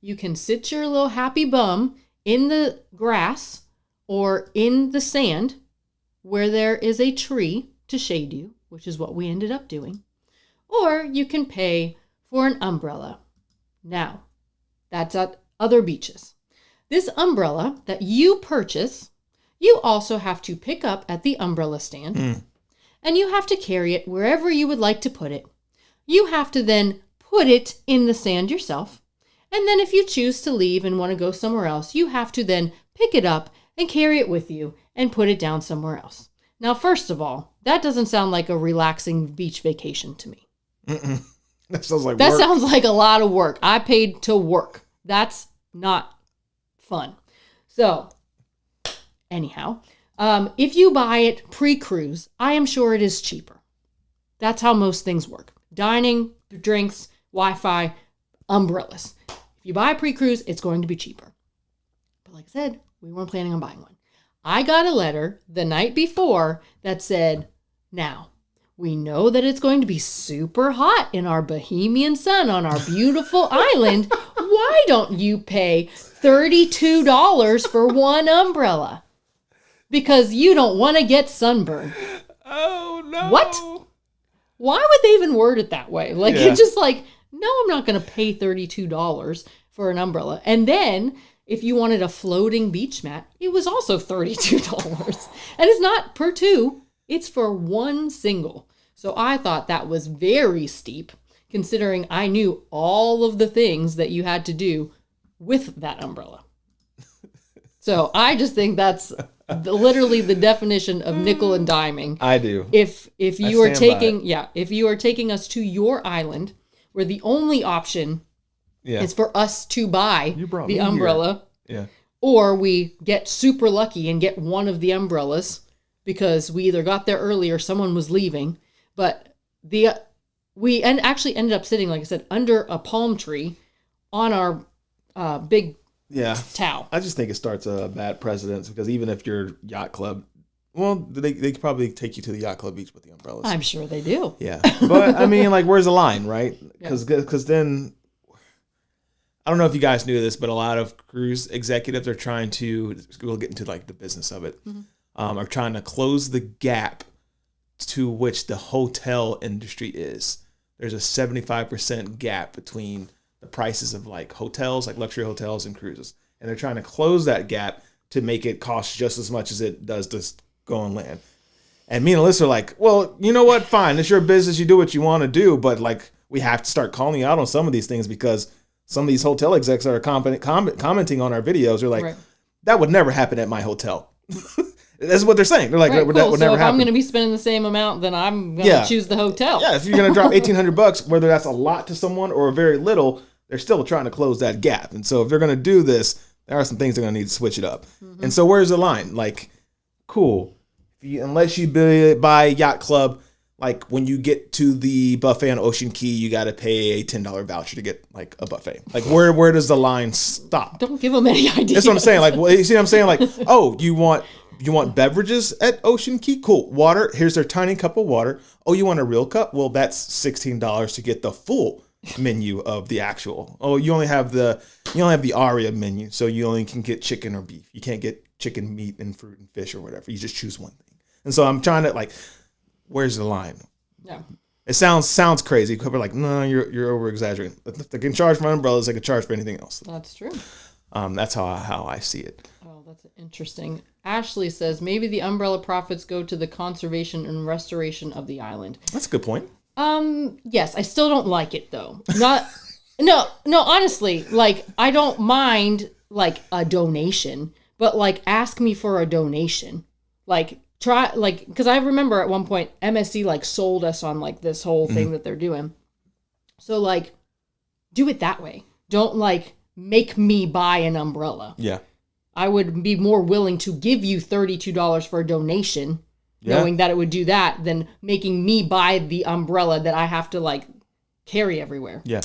You can sit your little happy bum in the grass or in the sand where there is a tree to shade you, which is what we ended up doing. Or you can pay for an umbrella. Now, that's at other beaches. This umbrella that you purchase, you also have to pick up at the umbrella stand. And you have to carry it wherever you would like to put it. You have to then put it in the sand yourself. And then if you choose to leave and want to go somewhere else, you have to then pick it up and carry it with you and put it down somewhere else. Now, first of all, that doesn't sound like a relaxing beach vacation to me. That sounds like That work. sounds like a lot of work. I paid to work. That's not fun. So, anyhow, if you buy it pre-cruise, I am sure it is cheaper. That's how most things work. Dining, drinks, Wi-Fi, umbrellas. If you buy pre-cruise, it's going to be cheaper. But like I said, we weren't planning on buying one. I got a letter the night before that said, now, we know that it's going to be super hot in our Bohemian sun on our beautiful island. Why don't you pay $32 for one umbrella? Because you don't want to get sunburned. Oh, no. What? Why would they even word it that way? Like, Yeah. it's just like, no, I'm not going to pay $32 for an umbrella. And then if you wanted a floating beach mat, it was also $32. And it's not per two, it's for one single. So I thought that was very steep, considering I knew all of the things that you had to do with that umbrella. So I just think that's literally the definition of nickel and diming. I do. If you are stand by taking if you are taking us to your island, where the only option Yeah. is for us to buy You brought the me here. umbrella, Yeah. or we get super lucky and get one of the umbrellas because we either got there early or someone was leaving. But we actually ended up sitting, like I said, under a palm tree on our big Yeah. towel. I just think it starts a bad precedence because even if you're yacht club, well, they could probably take you to the yacht club beach with the umbrellas. I'm sure they do. Yeah. But I mean, like, where's the line, right? Because then, I don't know if you guys knew this, but a lot of cruise executives are trying to, we'll get into like the business of it, are trying to close the gap to which the hotel industry is. There's a 75% gap between the prices of like hotels, like luxury hotels and cruises. And they're trying to close that gap to make it cost just as much as it does to go on land. And me and Alyssa are like, well, you know what? Fine. It's your business. You do what you want to do. But like, we have to start calling you out on some of these things because some of these hotel execs that are commenting on our videos are like, Right. that would never happen at my hotel. That's what they're saying. They're like, Right, that cool. would So never if happen. I'm going to be spending the same amount, then I'm going to choose the hotel. Yeah, if you're going to drop $1,800, whether that's a lot to someone or very little, they're still trying to close that gap. And so if they're going to do this, there are some things they're going to need to switch it up. And so where's the line? Like, cool. Unless you buy Yacht Club, like when you get to the buffet on Ocean Key, you got to pay a $10 voucher to get like a buffet. Like where does the line stop? Don't give them any ideas. That's what I'm saying. Like, well, you see what I'm saying? Like, oh, you want beverages at Ocean Key? Cool. Water. Here's their tiny cup of water. Oh, you want a real cup? Well, that's $16 to get the full menu of the actual. Oh, you only have the Aria menu, so you only can get chicken or beef. You can't get chicken, meat, and fruit and fish or whatever. You just choose one thing. And so I'm trying to like, where's the line? Yeah. It sounds crazy. People are like, no, you're over exaggerating. If they can charge for umbrellas, they can charge for anything else. That's true. That's how I see it. Oh, that's interesting. Ashley says maybe the umbrella profits go to the conservation and restoration of the island. That's a good point. Yes, I still don't like it though. No, honestly, like I don't mind like a donation, but like ask me for a donation. Like try like, because I remember at one point MSC like sold us on like this whole thing that they're doing. So like, do it that way. Don't like make me buy an umbrella. Yeah. I would be more willing to give you $32 for a donation, knowing that it would do that, than making me buy the umbrella that I have to like carry everywhere. Yeah.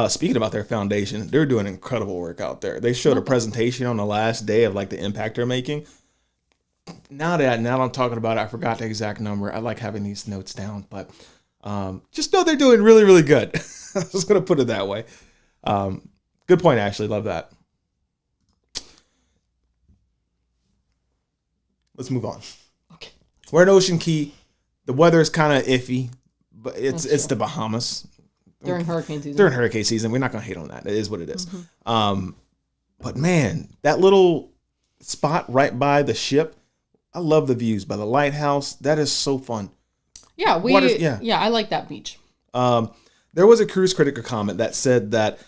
Speaking about their foundation, they're doing incredible work out there. They showed a presentation on the last day of like the impact they're making. Now that I'm talking about it, I forgot the exact number. I like having these notes down, but just know they're doing really, really good. I was going to put it that way. Good point, Ashley. Love that. Let's move on. Okay. We're in Ocean Key. The weather is kind of iffy, but it's the Bahamas. During hurricane season. During hurricane season, we're not going to hate on that. It is what it is. But man, that little spot right by the ship, I love the views by the lighthouse. That is so fun. Yeah, I like that beach. There was a cruise critic comment that said that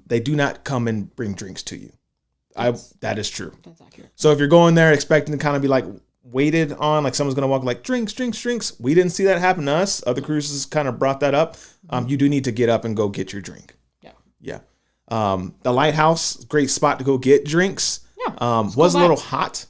they do not come and bring drinks to you. That is true. That's accurate. So if you're going there expecting to kind of be like waited on, like someone's going to walk like drinks, we didn't see that happen to us. Other cruises kind of brought that up. You do need to get up and go get your drink. Yeah. The lighthouse, great spot to go get drinks. Yeah. Was a little hot.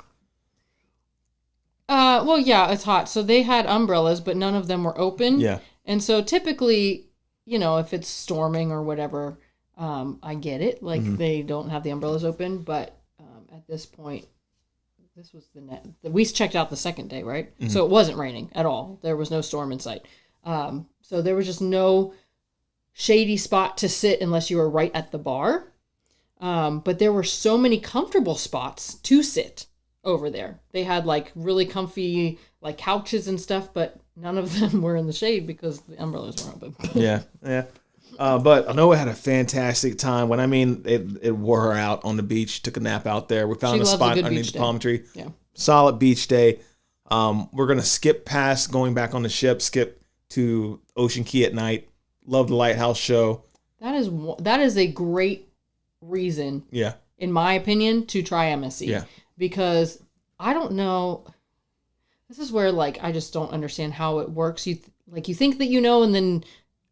Well, yeah, it's hot. So they had umbrellas, but none of them were open. Yeah. And so typically, if it's storming or whatever, I get it. Like they don't have the umbrellas open, but at this point, this was we checked out the second day, right? So it wasn't raining at all. There was no storm in sight. So there was just no shady spot to sit unless you were right at the bar. But there were so many comfortable spots to sit over there. They had like really comfy like couches and stuff, but none of them were in the shade because the umbrellas weren't open. Yeah. But I know I had a fantastic time. When I mean it wore her out on the beach. Took a nap out there. We found a spot underneath the palm tree. Yeah. Solid beach day. We're gonna skip past going back on the ship. Skip to Ocean Key at night. Love the lighthouse show. That is a great reason. Yeah. In my opinion, to try MSC. Yeah. Because I don't know. This is where like I just don't understand how it works. You think that and then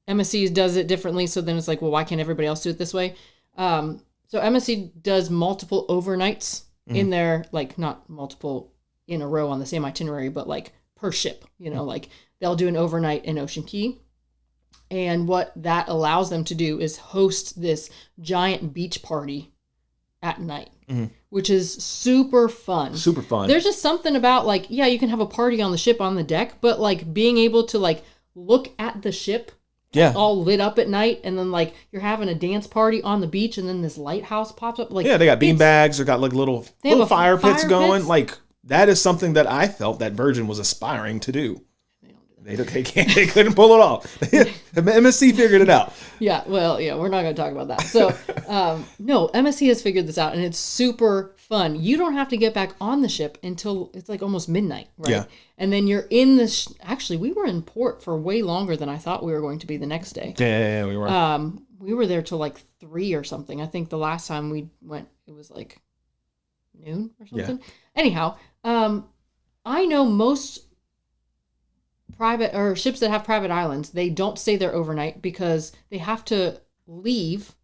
MSC does it differently. So then it's like, well, why can't everybody else do it this way? So MSC does multiple overnights in there, like not multiple in a row on the same itinerary, but like per ship. Like they'll do an overnight in Ocean Key. And what that allows them to do is host this giant beach party at night, which is super fun. Super fun. There's just something about like, yeah, you can have a party on the ship on the deck, but like being able to like look at the ship all lit up at night, and then like you're having a dance party on the beach, and then this lighthouse pops up. Like they got bean bags, they got like little fire pits going. Like that is something that I felt that Virgin was aspiring to do. They couldn't pull it off. MSC figured it out. Yeah, well, yeah, we're not going to talk about that. So, no, MSC has figured this out, and it's super fun. You don't have to get back on the ship until it's like almost midnight, right? Yeah. And then you're in the... Actually, we were in port for way longer than I thought we were going to be the next day. Yeah, we were. We were there till like 3 or something. I think the last time we went, it was like noon or something. Yeah. Anyhow, I know most... private or ships that have private islands, they don't stay there overnight because they have to leave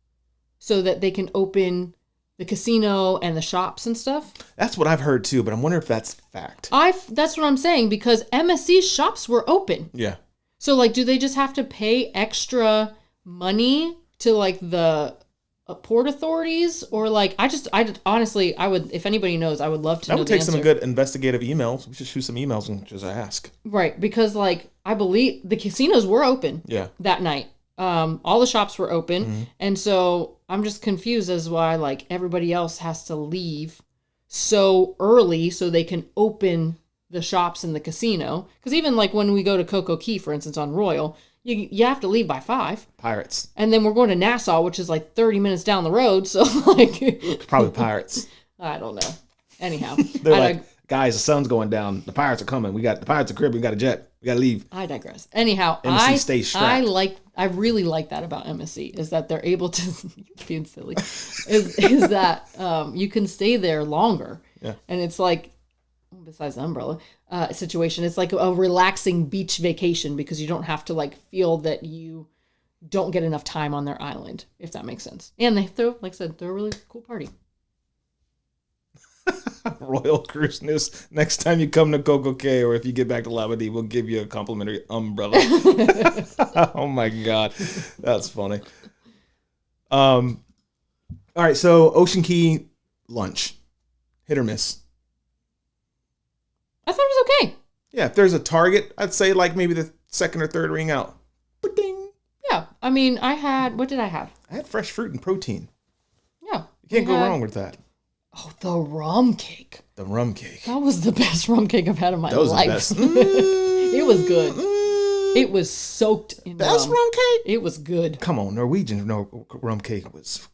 so that they can open the casino and the shops and stuff. That's what I've heard too, but I'm wondering if that's fact. That's what I'm saying, because MSC's shops were open. Yeah. So like, do they just have to pay extra money to like the port authorities, or like I honestly, I would, if anybody knows, I would love to know. That would take some good investigative emails. We should shoot some emails and just ask. Right, because like I believe the casinos were open. Yeah. That night, all the shops were open, and so I'm just confused as why like everybody else has to leave so early so they can open the shops in the casino. Because even like when we go to Coco Key, for instance, on Royal. You have to leave by 5. Pirates. And then we're going to Nassau, which is like 30 minutes down the road. So like... Probably pirates. I don't know. Anyhow. They're like, guys, the sun's going down. The pirates are coming. We got the Pirates of the Caribbean. We got a jet. We got to leave. I digress. Anyhow, MSC stays strapped. I really like that about MSC, is that they're able to... being silly. Is that you can stay there longer. Yeah. And it's like... besides the umbrella situation. It's like a relaxing beach vacation because you don't have to like feel that you don't get enough time on their island, if that makes sense. And they throw, like I said, they're a really cool party. Royal Cruise News. Next time you come to Coco Cay or if you get back to Labadee, we'll give you a complimentary umbrella. Oh my God. That's funny. All right. So Ocean Key lunch, hit or miss? I thought it was okay. Yeah. If there's a target, I'd say like maybe the second or third ring out. Ba-ding. Yeah. I mean, what did I have? I had fresh fruit and protein. Yeah. You can't go wrong with that. Oh, the rum cake. The rum cake. That was the best rum cake I've had in my That was life. the best. It was good. It was soaked in Best rum cake? It was good. Come on, Norwegian rum cake was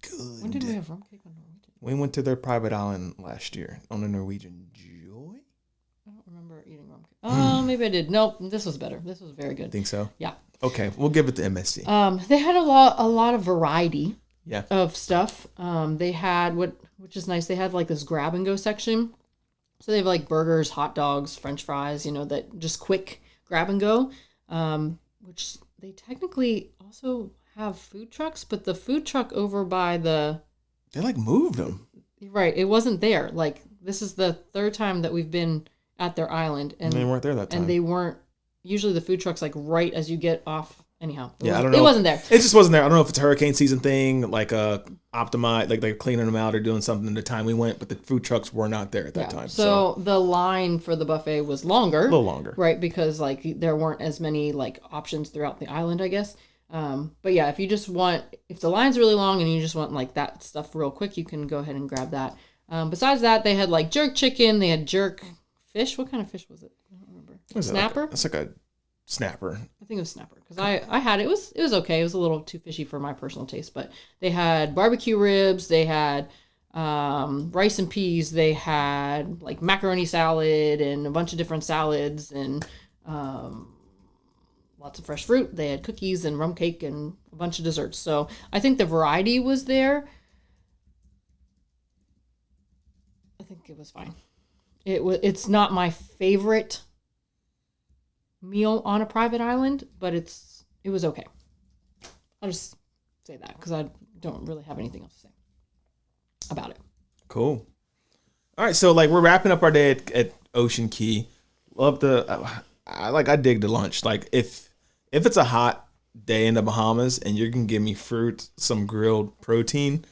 good. When did we have rum cake on Norwegian? We went to their private island last year on the Norwegian Joy. I don't remember eating rum cake. Oh, maybe I did. Nope, this was better. This was very good. Think so? Yeah. Okay, we'll give it to MSC. They had a lot of variety. Yeah. Of stuff. They had which is nice. They had like this grab and go section. So they have like burgers, hot dogs, French fries. That just quick grab and go. Which they technically also have food trucks, but the food truck over by they like moved them. Right, it wasn't there. Like this is the third time that we've been at their island, and they weren't there that time. And they weren't. Usually the food truck's like right as you get off. Anyhow, I don't know. It wasn't there. It just wasn't there. I don't know if it's a hurricane season thing, like optimize, like they're cleaning them out or doing something at the time we went, but the food trucks were not there at that time. So the line for the buffet was longer. A little longer. Right, because like there weren't as many like options throughout the island, I guess. But yeah, if the line's really long and you just want like that stuff real quick, you can go ahead and grab that. Besides that, they had like jerk chicken, they had jerk fish. What kind of fish was it? I don't remember. Snapper? It's like a snapper. I think it was snapper because I had it. It was okay. It was a little too fishy for my personal taste, but they had barbecue ribs. They had rice and peas. They had like macaroni salad and a bunch of different salads and lots of fresh fruit. They had cookies and rum cake and a bunch of desserts. So I think the variety was there. I think it was fine. It's not my favorite meal on a private island, but it was okay. I'll just say that because I don't really have anything else to say about it. Cool. All right, so like we're wrapping up our day at Ocean Key. Love I dig the lunch. Like if it's a hot day in the Bahamas and you're gonna give me fruit, some grilled protein,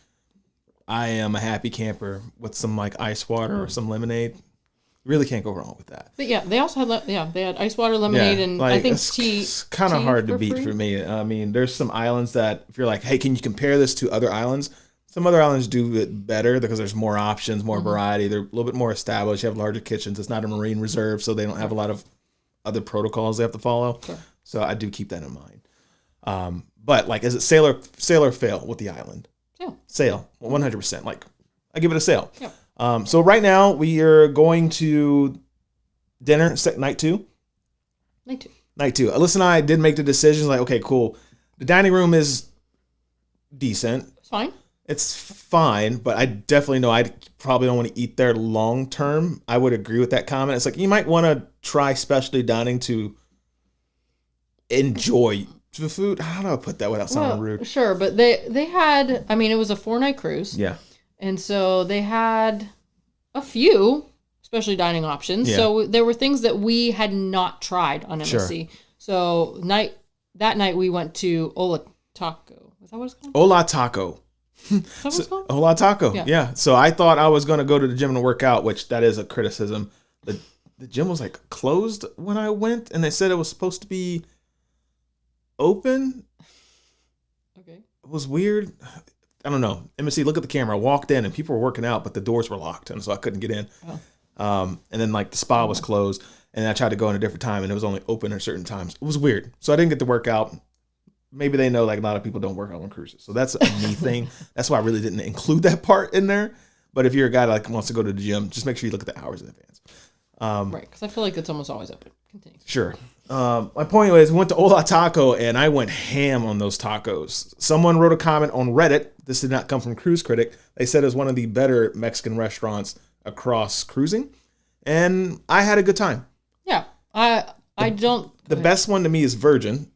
I am a happy camper with some like ice water or some lemonade. Really can't go wrong with that. But yeah, they also had they had ice water, lemonade, and like, I think tea. It's kind of hard to beat free. for me. I mean, there's some islands that if you're like, hey, can you compare this to other islands? Some other islands do it better because there's more options, more variety. They're a little bit more established. You have larger kitchens. It's not a marine reserve, so they don't have a lot of other protocols they have to follow. Sure. So I do keep that in mind. But like, is it sail or fail with the island? Sail, 100%. Like, I give it a sail. Yeah. So right now we are going to dinner, night two. Night two. Alyssa and I did make the decision, like, okay, cool. The dining room is decent. It's fine, but I definitely know I probably don't want to eat there long term. I would agree with that comment. It's like, you might want to try specialty dining to enjoy the food. I don't know how to put that without sounding rude. Sure, but they had, I mean, it was a 4-night cruise. Yeah. And so they had a few specialty dining options. Yeah. So there were things that we had not tried on MSC. Sure. So that night we went to Ola Taco. Is that what it's called? Ola Taco. Is that what it's called? Ola Taco. Yeah. So I thought I was going to go to the gym and work out, which that is a criticism. The gym was like closed when I went, and they said it was supposed to be open. Okay. It was weird. I don't know. MSC, look at the camera. I walked in and people were working out, but the doors were locked, and so I couldn't get in. Oh. And then like the spa was closed, and I tried to go in a different time, and it was only open at certain times. It was weird. So I didn't get to work out. Maybe they know like a lot of people don't work out on cruises, so that's a me thing. That's why I really didn't include that part in there. But if you're a guy that like wants to go to the gym, just make sure you look at the hours in advance. Right, because I feel like it's almost always open. Continue. Sure. My point was, we went to Ola Taco, and I went ham on those tacos. Someone wrote a comment on Reddit. This did not come from Cruise Critic. They said it was one of the better Mexican restaurants across cruising. and I had a good time. Yeah. I don't. The best one to me is Virgin.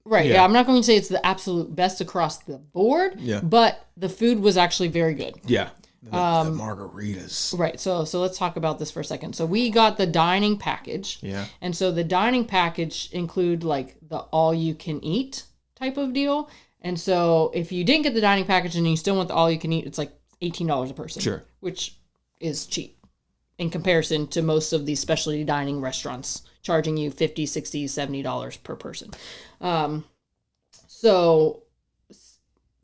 Right. Yeah. Yeah. I'm not going to say it's the absolute best across the board. Yeah. But the food was actually very good. Yeah. The margaritas. Right. So let's talk about this for a second. So we got the dining package. Yeah. And so the dining package include like the all you can eat type of deal. And so if you didn't get the dining package and you still want the all you can eat, it's like $18 a person. Sure. Which is cheap in comparison to most of these specialty dining restaurants charging you $50, $60, $70 per person. So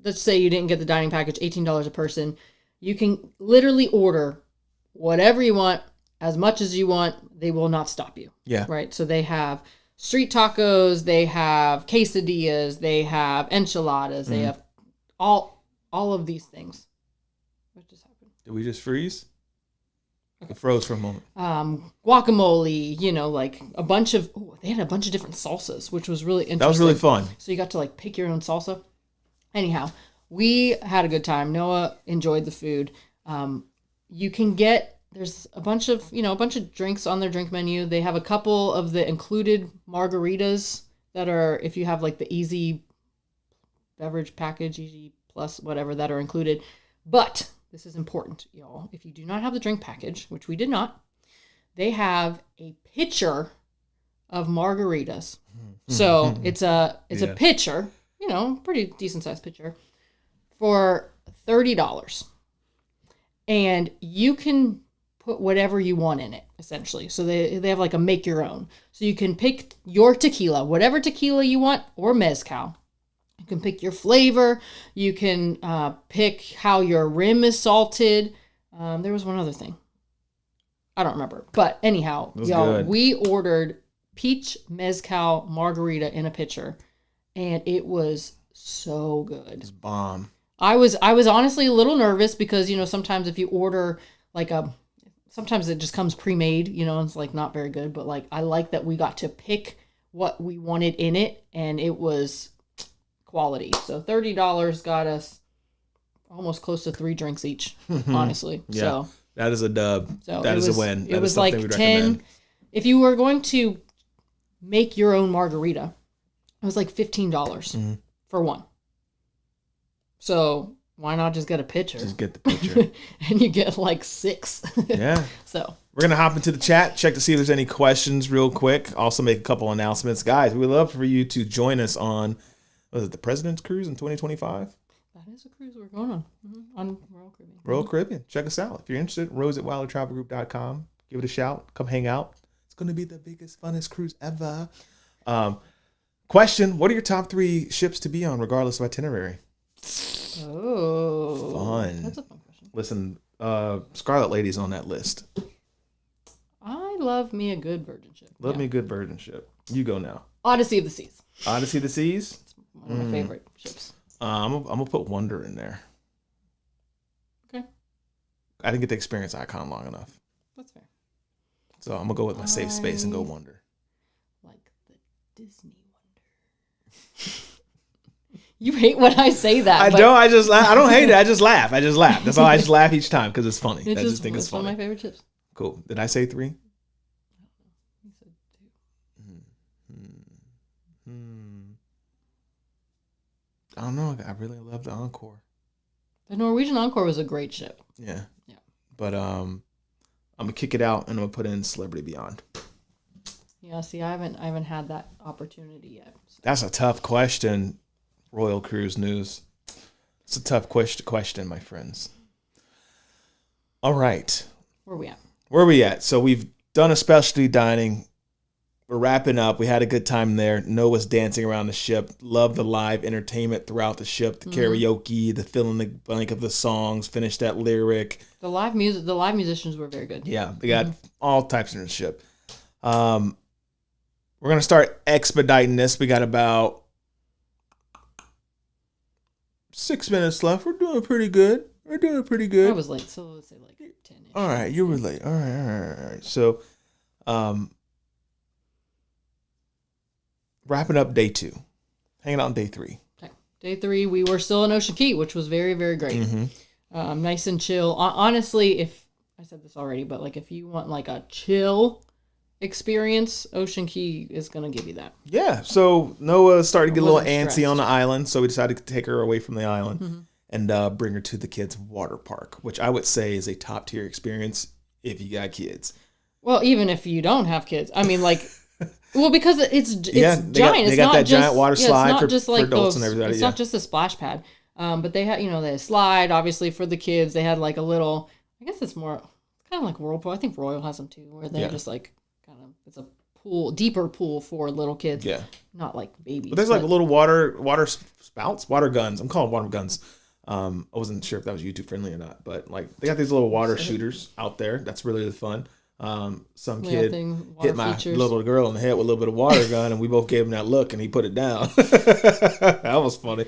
let's say you didn't get the dining package, $18 a person. You can literally order whatever you want, as much as you want. They will not stop you. Yeah. Right. So they have street tacos, they have quesadillas, they have enchiladas, they have all of these things. What just happened? Did we just freeze? Okay. It froze for a moment. Guacamole, like a bunch of, they had a bunch of different salsas, which was really interesting. That was really fun. So you got to like pick your own salsa. Anyhow, we had a good time. Noah enjoyed the food. You can get, there's a bunch of drinks on their drink menu. They have a couple of the included margaritas that are, if you have like the easy beverage package, easy plus whatever, that are included. But this is important, y'all. If you do not have the drink package, which we did not, they have a pitcher of margaritas. So it's a pitcher, pretty decent sized pitcher, for $30. And you can put whatever you want in it, essentially. So they have like a make your own. So you can pick your tequila, whatever tequila you want, or mezcal. You can pick your flavor. You can pick how your rim is salted. There was one other thing. I don't remember. But anyhow, y'all, we ordered peach mezcal margarita in a pitcher. And it was so good. It's bomb. I was honestly a little nervous because, sometimes if you order like sometimes it just comes pre-made, it's like not very good. But like, I like that we got to pick what we wanted in it, and it was quality. So $30 got us almost close to 3 drinks each, honestly. Yeah, so that is a dub. So that is a win. It was like 10. Recommend. If you were going to make your own margarita, it was like $15 for one. So why not just get a pitcher? Just get the pitcher. And you get like 6. Yeah. So we're going to hop into the chat, check to see if there's any questions real quick. Also make a couple announcements. Guys, we would love for you to join us on, the President's Cruise in 2025? That is a cruise we're going on. On Royal Caribbean. Royal Caribbean. Check us out. If you're interested, rose@wildertravelgroup.com. Give it a shout. Come hang out. It's going to be the biggest, funnest cruise ever. Question, what are your top 3 ships to be on regardless of itinerary? Oh. Fun. That's a fun question. Listen, Scarlet Lady's on that list. I love me a good virgin ship. Me a good virgin ship. You go now. Odyssey of the Seas. Odyssey of the Seas? It's one of my favorite ships. I'm going to put Wonder in there. Okay. I didn't get to experience Icon long enough. That's fair. So I'm going to go with my safe space and go Wonder. Like the Disney Wonder. You hate when I say that. I don't. I don't hate it. I just laugh. That's all. I just laugh each time because it's funny. I just think it's funny. One of my favorite ships. Cool. Did I say 3? You said 2. I don't know. I really love the Encore. The Norwegian Encore was a great ship. Yeah. Yeah. But I'm gonna kick it out and I'm gonna put in Celebrity Beyond. Yeah. See, I haven't had that opportunity yet. So. That's a tough question. Royal Cruise News. It's a tough question, my friends. All right. Where are we at? So we've done a specialty dining. We're wrapping up. We had a good time there. Noah's dancing around the ship. Love the live entertainment throughout the ship. The karaoke, the fill in the blank of the songs. Finish that lyric. The live musicians were very good. Yeah, they got all types in the ship. We're gonna start expediting this. We got about 6 minutes left. We're doing pretty good. I was late, so let's say like 10-ish. All right, you were late. All right. So, wrapping up day 2. Hanging out on day 3. Okay. Day 3, we were still in Ocean Key, which was very, very great. Nice and chill. Honestly, I said this already, but like if you want like a chill experience, Ocean Key is going to give you that. Yeah. So Noah started to get a little wasn't antsy stressed. on the island, so we decided to take her away from the island and bring her to the kids' water park, which I would say is a top tier experience if you got kids. Well, even if you don't have kids, I mean, like, well, because it's Yeah, giant. they got it's not that just, giant water slide it's not for- just for like adults those, and everybody, It's yeah. not just a splash pad. But they had, they slide obviously for the kids. They had like a little, I guess it's more kind of like whirlpool. I think Royal has them too, where they're Yeah. just like kind of, it's a pool, deeper pool for little kids. Yeah. Not like babies. But there's like little water spouts, water guns. I'm calling water guns. I wasn't sure if that was YouTube friendly or not, but like they got these little water shooters out there. That's really fun. Some kid water hit my features. little girl in the head with a little bit of water gun, and we both gave him that look, and he put it down. That was funny.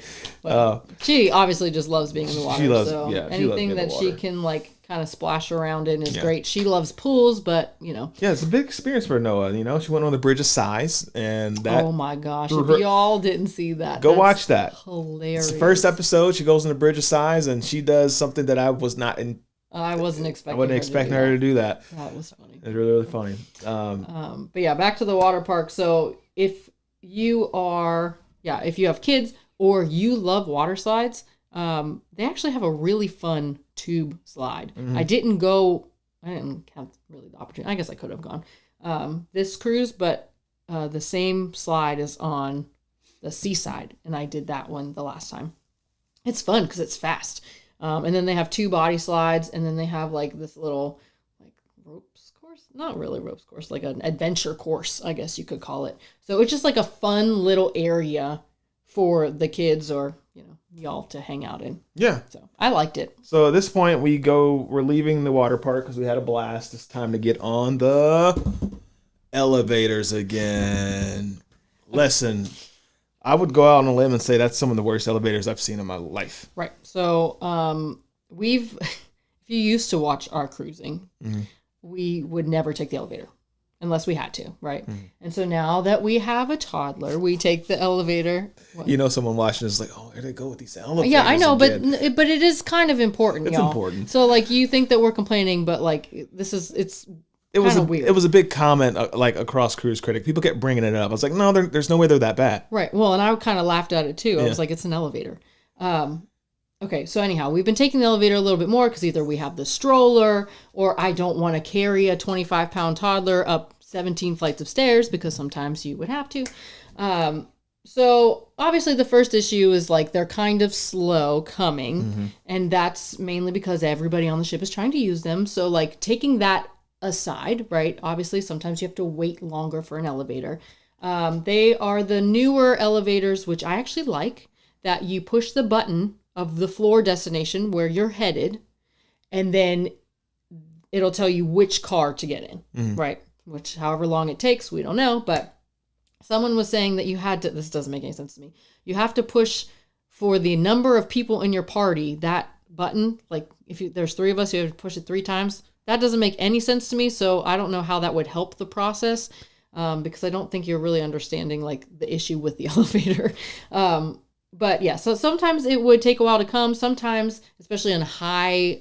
She obviously just loves being in the water. She loves- so yeah, she loves anything being in that the she water. can like kind of splash around in is Yeah. great. She loves pools, but Yeah, it's a big experience for Noah. She went on the Bridge of Sighs, and that oh my gosh, for her- if y'all didn't see that, go that's watch that. Hilarious. It's the first episode. She goes on the Bridge of Sighs, and she does something that I was not in. I wasn't I expecting. wasn't expecting her to do that. That was funny. It's really, really funny. But yeah, back to the water park. So if you have kids or you love water slides, they actually have a really fun tube slide. I didn't have really the opportunity. I guess I could have gone this cruise, but the same slide is on the seaside, and I did that one the last time. It's fun because it's fast. And then they have 2 body slides, and then they have like this little like ropes course, not really ropes course, like an adventure course, I guess you could call it. So it's just like a fun little area for the kids or, y'all to hang out in. Yeah. So I liked it. So at this point, we're leaving the water park because we had a blast. It's time to get on the elevators again. Listen, I would go out on a limb and say that's some of the worst elevators I've seen in my life. Right. So if you used to watch our cruising, we would never take the elevator unless we had to, right? And so now that we have a toddler, we take the elevator. Someone watching is like, oh, here they go with these elevators. Yeah, I know, again. but it is kind of important, It's y'all. important. So like you think that we're complaining, but like it's It was kinda weird. It was a big comment, like across Cruise Critic. People kept bringing it up. I was like, no, there's no way they're that bad. Right. Well, and I kind of laughed at it too. I Yeah. was like, it's an elevator. Okay, so anyhow, we've been taking the elevator a little bit more because either we have the stroller or I don't want to carry a 25-pound toddler up 17 flights of stairs because sometimes you would have to. So obviously the first issue is like they're kind of slow coming, and that's mainly because everybody on the ship is trying to use them. So like taking that aside, right? Obviously sometimes you have to wait longer for an elevator. They are the newer elevators, which I actually like, that you push the button of the floor destination where you're headed, and then it'll tell you which car to get in, right? Which, however long it takes, we don't know, but someone was saying that you had to, this doesn't make any sense to me, you have to push for the number of people in your party, that button, like if there's 3 of us, you have to push it 3 times. That doesn't make any sense to me, so I don't know how that would help the process, because I don't think you're really understanding like the issue with the elevator. But yeah, so sometimes it would take a while to come. Sometimes, especially on high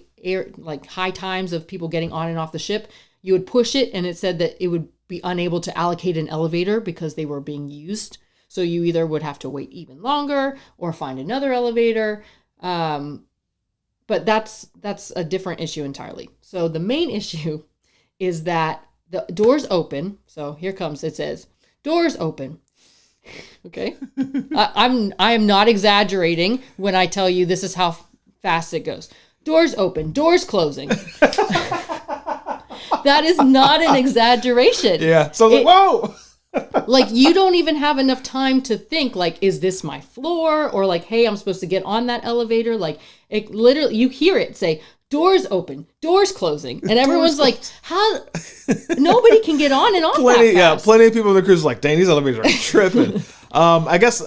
times of people getting on and off the ship, you would push it and it said that it would be unable to allocate an elevator because they were being used. So you either would have to wait even longer or find another elevator. But that's a different issue entirely. So the main issue is that the doors open. So here comes, it says, doors open. Okay. I am not exaggerating when I tell you this is how fast it goes. Doors open, doors closing. That is not an exaggeration. Yeah. So whoa. Like you don't even have enough time to think like, is this my floor? Or like, hey, I'm supposed to get on that elevator. Like it literally, you hear it say, doors open, doors closing. And everyone's like, how? Nobody can get on and off that fast. Yeah, plenty of people on the cruise were like, dang, these elevators are tripping. I guess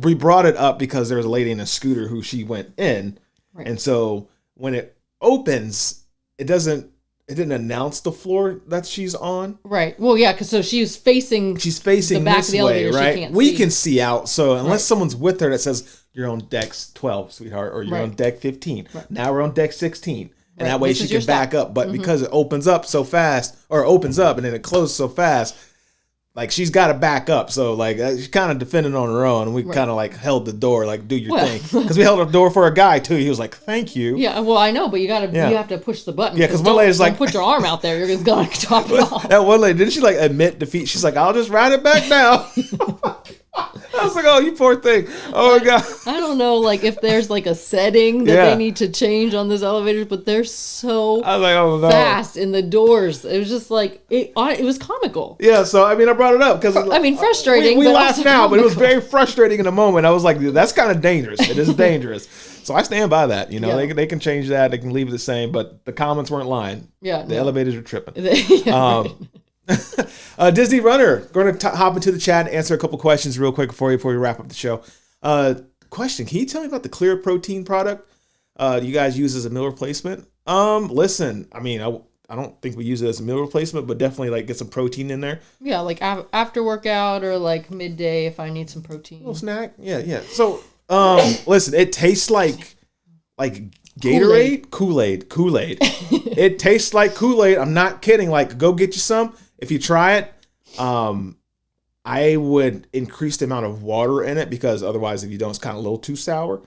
we brought it up because there was a lady in a scooter who she went in. Right. And so when it opens, it didn't announce the floor that she's on. Right. Well, yeah, because so she's facing the back this of the way, elevator. She right? can't We see. can see out. So unless Right. someone's with her that says, you're on deck 12, sweetheart, or you're Right. on deck 15. Right. Now we're on deck 16. and that way she can back up. But because it opens up so fast, or opens up and then it closes so fast, like she's got to back up. So like she's kind of defending on her own. And we kind of like held the door, like do your thing. Because we held the door for a guy too. He was like, "Thank you." Yeah, well I know, but you have to push the button. Yeah, because one lady's like, put your arm out there. You're just gonna chop it off. That one lady, didn't she like admit defeat? She's like, "I'll just ride it back now." I was like, "Oh, you poor thing." Oh my god. I don't know, like if there's like a setting that they need to change on this elevator, but they're so I was like, "Oh no!" Fast in the doors. It was just like it was comical. Yeah, so I mean, I brought it up because frustrating. We laugh now, but it was comical. very frustrating in the moment. I was like, "That's kind of dangerous. It is dangerous." So I stand by that. You know, they can change that. They can leave it the same, but the comments weren't lying. Yeah, the elevators are tripping. Right. Disney Runner, going to hop into the chat and answer a couple questions real quick before we wrap up the show. Question: Can you tell me about the clear protein product you guys use as a meal replacement? Listen, I mean, I don't think we use it as a meal replacement, but definitely like get some protein in there. Yeah, like after workout or like midday if I need some protein. Little snack. Yeah. So, listen, it tastes like Gatorade, Kool-Aid. It tastes like Kool-Aid. I'm not kidding. Like, go get you some. If you try it, I would increase the amount of water in it because otherwise, if you don't, it's kind of a little too sour.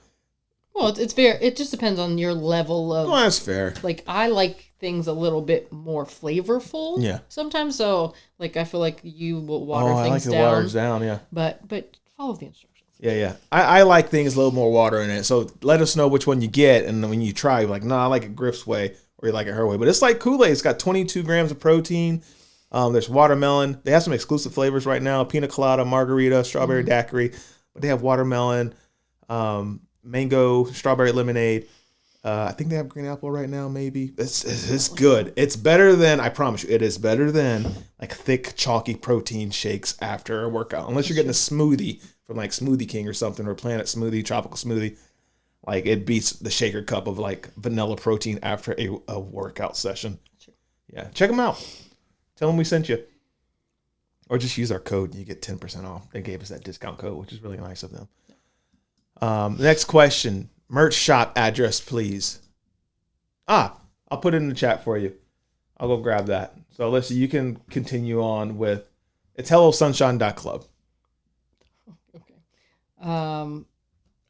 Well, it's fair. It just depends on your level of. Well, that's fair. Like I like things a little bit more flavorful. Yeah. Sometimes, so like I feel like you will water things I like down. the waters down. Yeah. But follow the instructions. Yeah. I like things a little more water in it. So let us know which one you get, and then when you try, you're like, no, I like it Griff's way, or you like it her way. But it's like Kool-Aid. It's got 22 grams of protein. There's watermelon. They have some exclusive flavors right now: pina colada, margarita, strawberry daiquiri. But they have watermelon, mango, strawberry lemonade. I think they have green apple right now. Maybe it's good. It's better than, I promise you, it is better than like thick chalky protein shakes after a workout. Unless you're getting a smoothie from like Smoothie King or something, or Planet Smoothie, Tropical Smoothie. Like it beats the shaker cup of like vanilla protein after a workout session. Sure. Yeah, check them out. Tell them we sent you. Or just use our code and you get 10% off. They gave us that discount code, which is really nice of them. Next question. Merch shop address, please. I'll put it in the chat for you. I'll go grab that. So, Alyssa, you can continue on with, it's hellosunshine.club. Okay.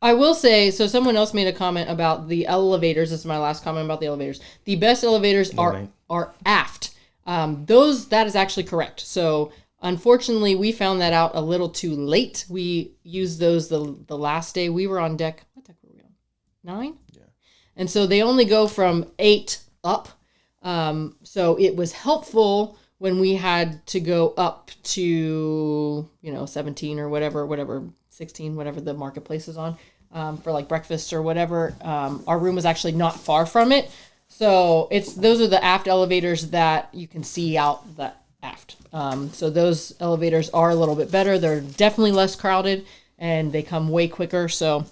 I will say, so someone else made a comment about the elevators. This is my last comment about the elevators. The best elevators are aft. That is actually correct. So unfortunately, we found that out a little too late. We used those the last day we were on deck. What deck were we on? 9? Yeah. And so they only go from 8 up. So it was helpful when we had to go up to, 17 or whatever, 16, whatever the marketplace is on, for like breakfast or whatever. Our room was actually not far from it. So those are the aft elevators that you can see out the aft. So those elevators are a little bit better. They're definitely less crowded and they come way quicker. So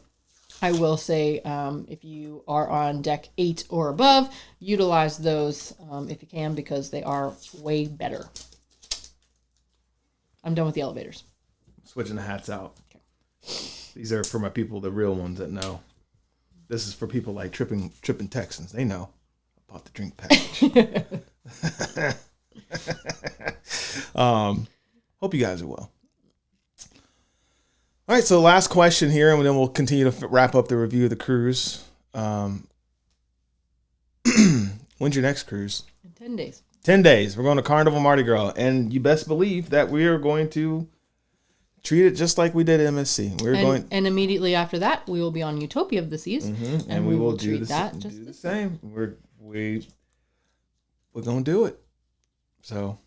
I will say, if you are on deck 8 or above, utilize those if you can, because they are way better. I'm done with the elevators. Switching the hats out. Okay. These are for my people, the real ones that know. This is for people like tripping Texans. They know about the drink package. Hope you guys are well. All right, so last question here, and then we'll continue to wrap up the review of the cruise. When's your next cruise? In 10 days. 10 days. We're going to Carnival Mardi Gras, and you best believe that we are going to treat it just like we did MSC. And immediately after that, we will be on Utopia of the Seas, and we will treat that just the same. We're going to do it. So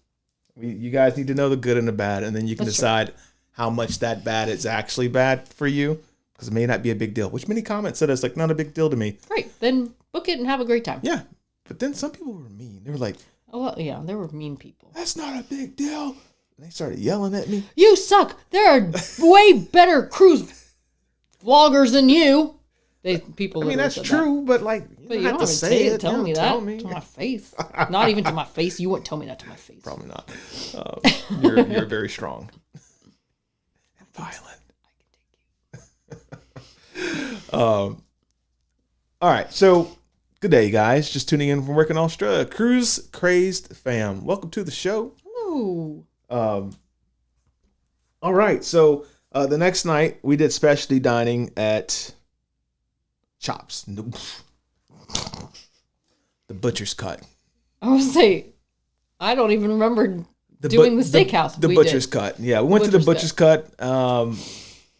you guys need to know the good and the bad, and then you can decide how much that bad is actually bad for you, because it may not be a big deal. Which many comments said it's like not a big deal to me. Great, then book it and have a great time. Yeah, but then some people were mean. They were like, "Oh well, yeah, there were mean people. That's not a big deal." And they started yelling at me. You suck. There are way better cruise vloggers than you. People. I mean, that's true, but like, you don't have to say it. Tell me that to my face. Not even to my face. You wouldn't tell me that to my face. Probably not. You're very strong. Violent. I can take you. All right. So Good day, guys. Just tuning in from work in Australia. Cruise Crazed fam. Welcome to the show. Hello. All right. So the next night we did specialty dining at Chops. The Butcher's Cut. I was say, I don't even remember doing the steakhouse. The We Butcher's did. Cut. Yeah, we went to the Butcher's Cut.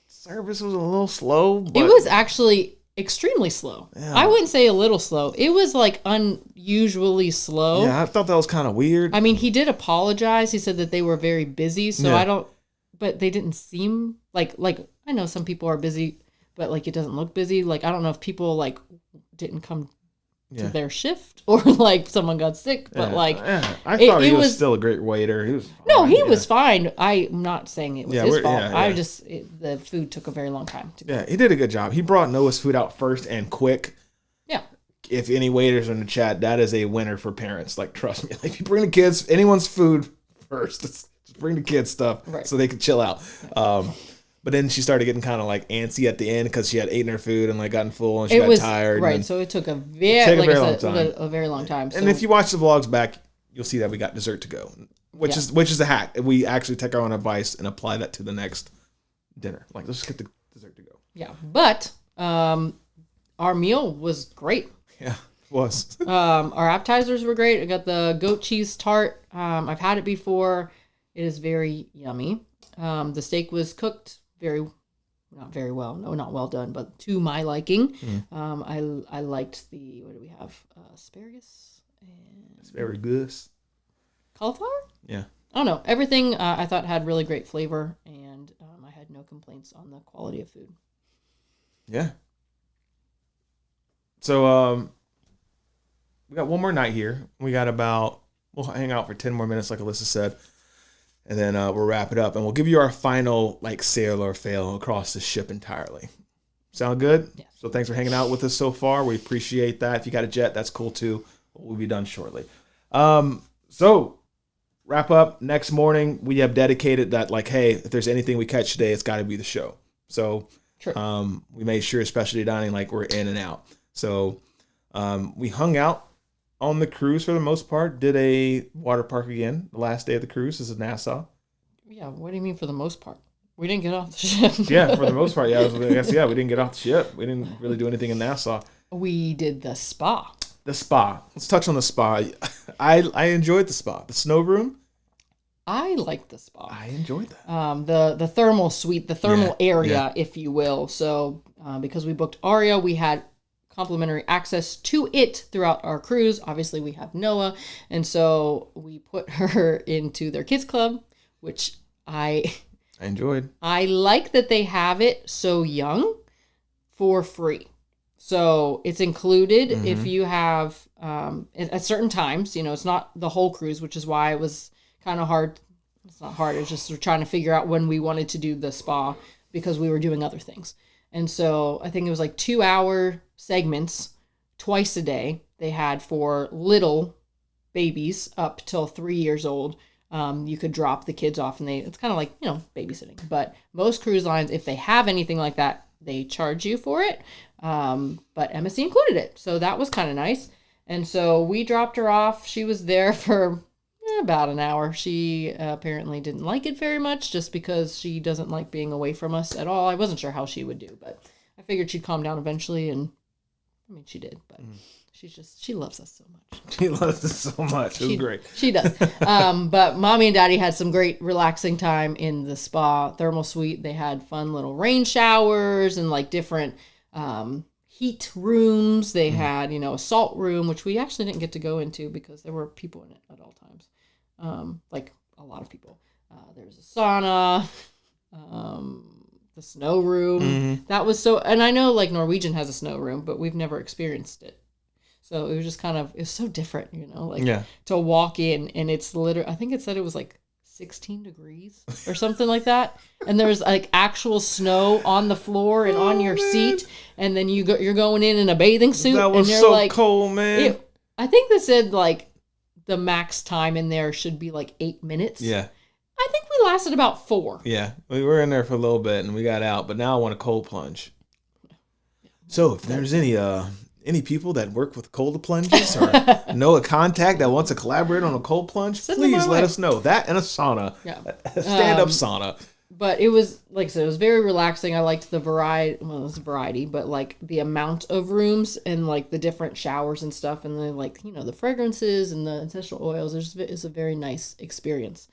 Service was a little slow. But It was actually extremely slow. Yeah. I wouldn't say a little slow. It was like unusually slow. Yeah, I thought that was kind of weird. I mean, he did apologize. He said that they were very busy, so Yeah. but they didn't seem like I know some people are busy, but like it doesn't look busy. Like I don't know if people like didn't come to their shift or like someone got sick, but I thought he it was still a great waiter. He was fine. no, he was fine. I'm not saying it was his fault. Yeah. The food took a very long time to go. Yeah, he did a good job. He brought Noah's food out first and quick. Yeah. If any waiters are in the chat, that is a winner for parents. Like, trust me. Like, if you bring the kids, anyone's food first. Just bring the kids stuff so they can chill out. But then she started getting kind of like antsy at the end because she had eaten her food and like gotten full and she got tired. Right, so it took a very long time. So. And if you watch the vlogs back, you'll see that we got dessert to go, which is a hack. We actually take our own advice and apply that to the next dinner. Like, let's just get the dessert to go. Yeah, but our meal was great. Yeah, it was. Our appetizers were great. I got the goat cheese tart. I've had it before. It is very yummy. The steak was cooked not very well. No, not well done, but to my liking. I liked the, what do we have? Asparagus and Asparagus. Cauliflower? Yeah. I don't know. Everything I thought had really great flavor, and I had no complaints on the quality of food. Yeah. So we got one more night here. We'll hang out for 10 more minutes, like Alyssa said. And then we'll wrap it up, and we'll give you our final like sail or fail across the ship entirely. Sound good? Yeah. So thanks for hanging out with us so far. We appreciate that. If you got a jet, that's cool too. We'll be done shortly. So wrap up. Next morning, we have dedicated that like, hey, if there's anything we catch today, it's got to be the show. So we made sure specialty dining like we're in and out. So we hung out on the cruise for the most part. Did a water park again. The last day of the cruise is in Nassau. Yeah, what do you mean for the most part? We didn't get off the ship. Yeah, for the most part. Yeah, we didn't get off the ship. We didn't really do anything in Nassau. We did the spa. The spa. Let's touch on the spa. I enjoyed the spa. The snow room. I liked the spa. I enjoyed that. The thermal suite, the thermal area, if you will. So because we booked Aria, we had complimentary access to it throughout our cruise. Obviously, we have Noah, and so we put her into their kids club, which I enjoyed. I like that they have it so young for free. So it's included if you have at certain times. You know, it's not the whole cruise, which is why it was kind of hard. It's not hard. It's just we're trying to figure out when we wanted to do the spa because we were doing other things. And so I think it was like 2-hour segments twice a day they had for little babies up till 3 years old. You could drop the kids off and it's kind of like, you know, babysitting. But most cruise lines, if they have anything like that, they charge you for it. But MSC included it. So that was kind of nice. And so we dropped her off. She was there for about an hour. She apparently didn't like it very much just because she doesn't like being away from us at all. I wasn't sure how she would do, but I figured she'd calm down eventually, and I mean, she did, but she loves us so much. She loves us so much. It was great. She does. But mommy and daddy had some great relaxing time in the spa thermal suite. They had fun little rain showers and like different heat rooms. They had, you know, a salt room, which we actually didn't get to go into because there were people in it at all times. Like a lot of people. There's a sauna, the snow room. That was so, and I know like Norwegian has a snow room, but we've never experienced it. So it was just it's so different, you know, like to walk in and it's literally, I think it said it was like 16 degrees or something like that. And there's like actual snow on the floor and on your seat. And then you're going in a bathing suit. That was and so like, cold, man. I think they said like the max time in there should be like 8 minutes. Yeah. I think we lasted about 4. Yeah. We were in there for a little bit and we got out, but now I want a cold plunge. So if there's any any people that work with cold plunges or know a contact that wants to collaborate on a cold plunge, please let us know. That and a sauna. Yeah. A stand-up sauna. But it was, like I said, it was very relaxing. I liked the variety. Well, it was a variety, but like the amount of rooms and like the different showers and stuff. And then like, the fragrances and the essential oils. It's a very nice experience.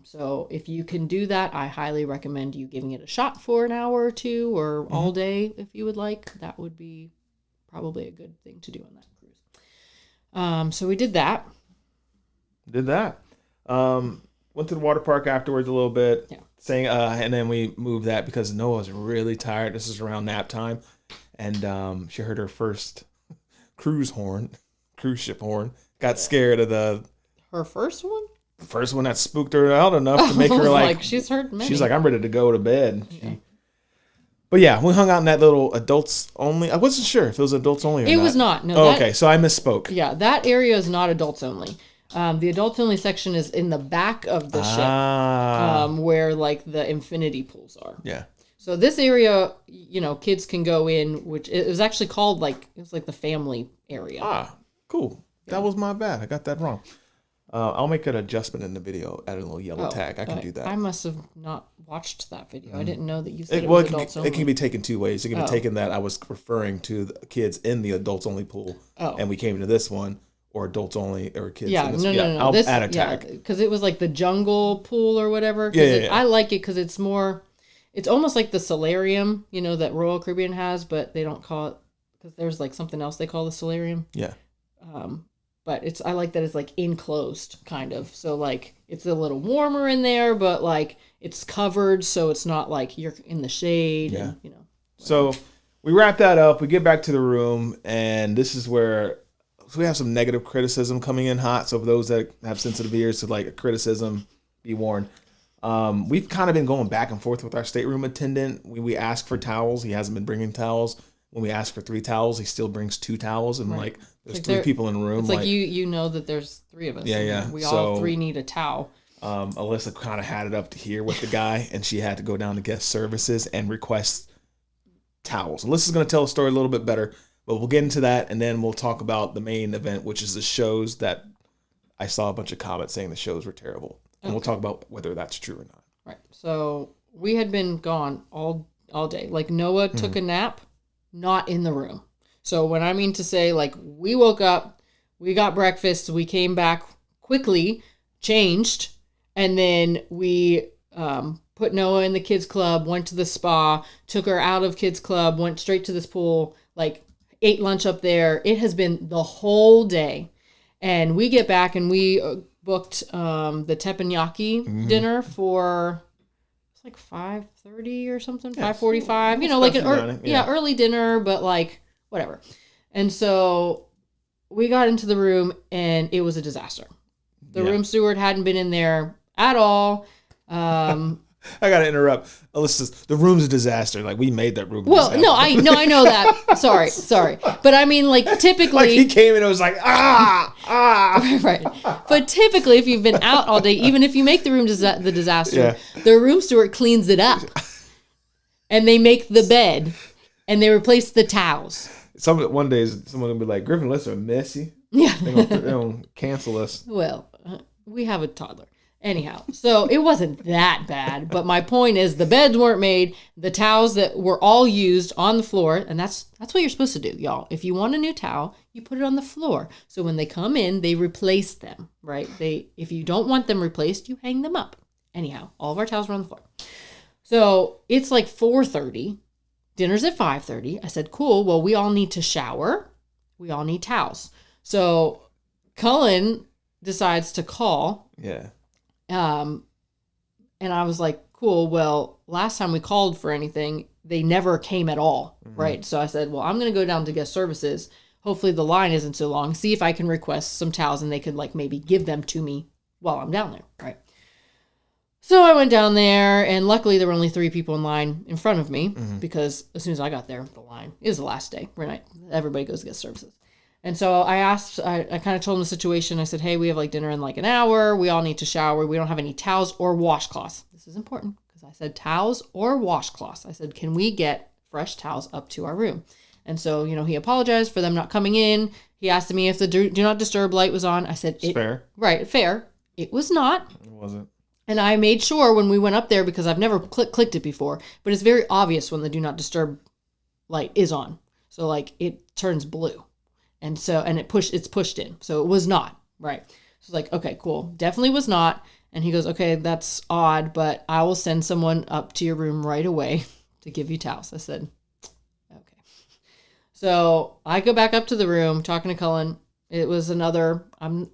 So if you can do that, I highly recommend you giving it a shot for an hour or two or all day if you would like. That would be probably a good thing to do on that cruise. So we did that. Went to the water park afterwards a little bit. Yeah. And then we moved that because Noah was really tired. This is around nap time. And she heard her first cruise ship horn. Got scared of her first one? The first one that spooked her out enough to make her like she's heard many. She's like, I'm ready to go to bed. Yeah. But yeah, we hung out in that little adults only. I wasn't sure if it was adults only or not. It was not. No. Okay. So I misspoke. Yeah, that area is not adults only. The adults only section is in the back of the ship, where like the infinity pools are. Yeah. So this area, kids can go in, which it was actually called it was the family area. Ah, cool. Yeah. That was my bad. I got that wrong. I'll make an adjustment in the video, add a little yellow tag. I can do that. I must have not watched that video. I didn't know that you said it was adults only. It can be taken two ways. It can be taken that I was referring to the kids in the adults only pool, and we came to this one, or adults only, or kids. Yeah, in this. No. I'll add a tag. Because it was like the jungle pool or whatever. Yeah. I like it because it's more, it's almost like the solarium, that Royal Caribbean has, but they don't call it, because there's like something else they call the solarium. Yeah. But I like that it's like enclosed kind of. So like it's a little warmer in there, but like it's covered, so it's not like you're in the shade. Yeah. And, So we wrap that up. We get back to the room, and this is where we have some negative criticism coming in hot. So for those that have sensitive ears to like criticism, be warned. We've kind of been going back and forth with our stateroom attendant. We ask for towels. He hasn't been bringing towels. When we ask for 3 towels, he still brings 2 towels, and like there's 3 people in the room. It's like you know that there's 3 of us. Yeah. We all 3 need a towel. Alyssa kind of had it up to here with the guy, and she had to go down to guest services and request towels. Alyssa's going to tell the story a little bit better, but we'll get into that, and then we'll talk about the main event, which is the shows that I saw a bunch of comments saying the shows were terrible. And we'll talk about whether that's true or not. Right. So we had been gone all day. Like Noah took a nap. Not in the room. So when I mean to say, like, we woke up, we got breakfast, we came back quickly, changed, and then we put Noah in the kids club, went to the spa, took her out of kids club, went straight to this pool, like ate lunch up there. It has been the whole day. And we get back and we booked the teppanyaki dinner for like 5:30 or something, 5:45, like an early dinner, but like whatever. And so we got into the room and it was a disaster. The room steward hadn't been in there at all. I gotta interrupt. Alyssa, the room's a disaster. Like, we made that room. Well, no, I know that. Sorry, but I mean, like, typically, like he came in and was like, right. But typically, if you've been out all day, even if you make the room the disaster, the room steward cleans it up, and they make the bed, and they replace the towels. One day, someone will be like, Griffin, let's are messy. Yeah, they're gonna cancel us. Well, we have a toddler. Anyhow, so it wasn't that bad, but my point is the beds weren't made, the towels that were all used on the floor, and that's what you're supposed to do, y'all. If you want a new towel, you put it on the floor. So when they come in, they replace them, right? If you don't want them replaced, you hang them up. Anyhow, all of our towels were on the floor. So it's like 4:30, dinner's at 5:30. I said, cool, well, we all need to shower. We all need towels. So Cullen decides to call. Yeah. And I was like, cool, well, last time we called for anything, they never came at all, right? So I said, well, I'm going to go down to guest services. Hopefully the line isn't so long. See if I can request some towels and they could like maybe give them to me while I'm down there, right? So I went down there, and luckily there were only 3 people in line in front of me because as soon as I got there, the line is the last day, right? Everybody goes to guest services. And so I kind of told them the situation. I said, hey, we have like dinner in like an hour. We all need to shower. We don't have any towels or washcloths. This is important because I said towels or washcloths. I said, can we get fresh towels up to our room? And so, he apologized for them not coming in. He asked me if the do not disturb light was on. I said, fair. Right, fair. It was not. It wasn't. And I made sure when we went up there, because I've never clicked it before, but it's very obvious when the do not disturb light is on. So like it turns blue. And it's pushed in. So it was not. Right. So it's like, okay, cool. Definitely was not. And he goes, okay, that's odd, but I will send someone up to your room right away to give you towels. I said, okay. So I go back up to the room talking to Cullen. It was I'm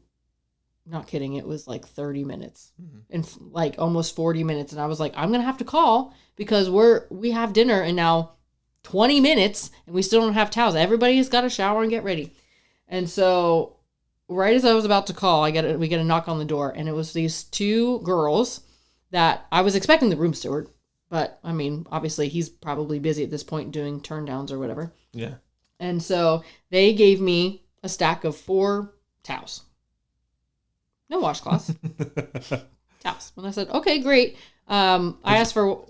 not kidding. It was like 30 minutes and like almost 40 minutes. And I was like, I'm going to have to call because we have dinner and now 20 minutes and we still don't have towels. Everybody has got to shower and get ready. And so right as I was about to call, we get a knock on the door, and it was these two girls that I was expecting the room steward, but I mean, obviously he's probably busy at this point doing turndowns or whatever. Yeah. And so they gave me a stack of 4 towels. No washcloths. Towels. And I said, okay, great. I asked for...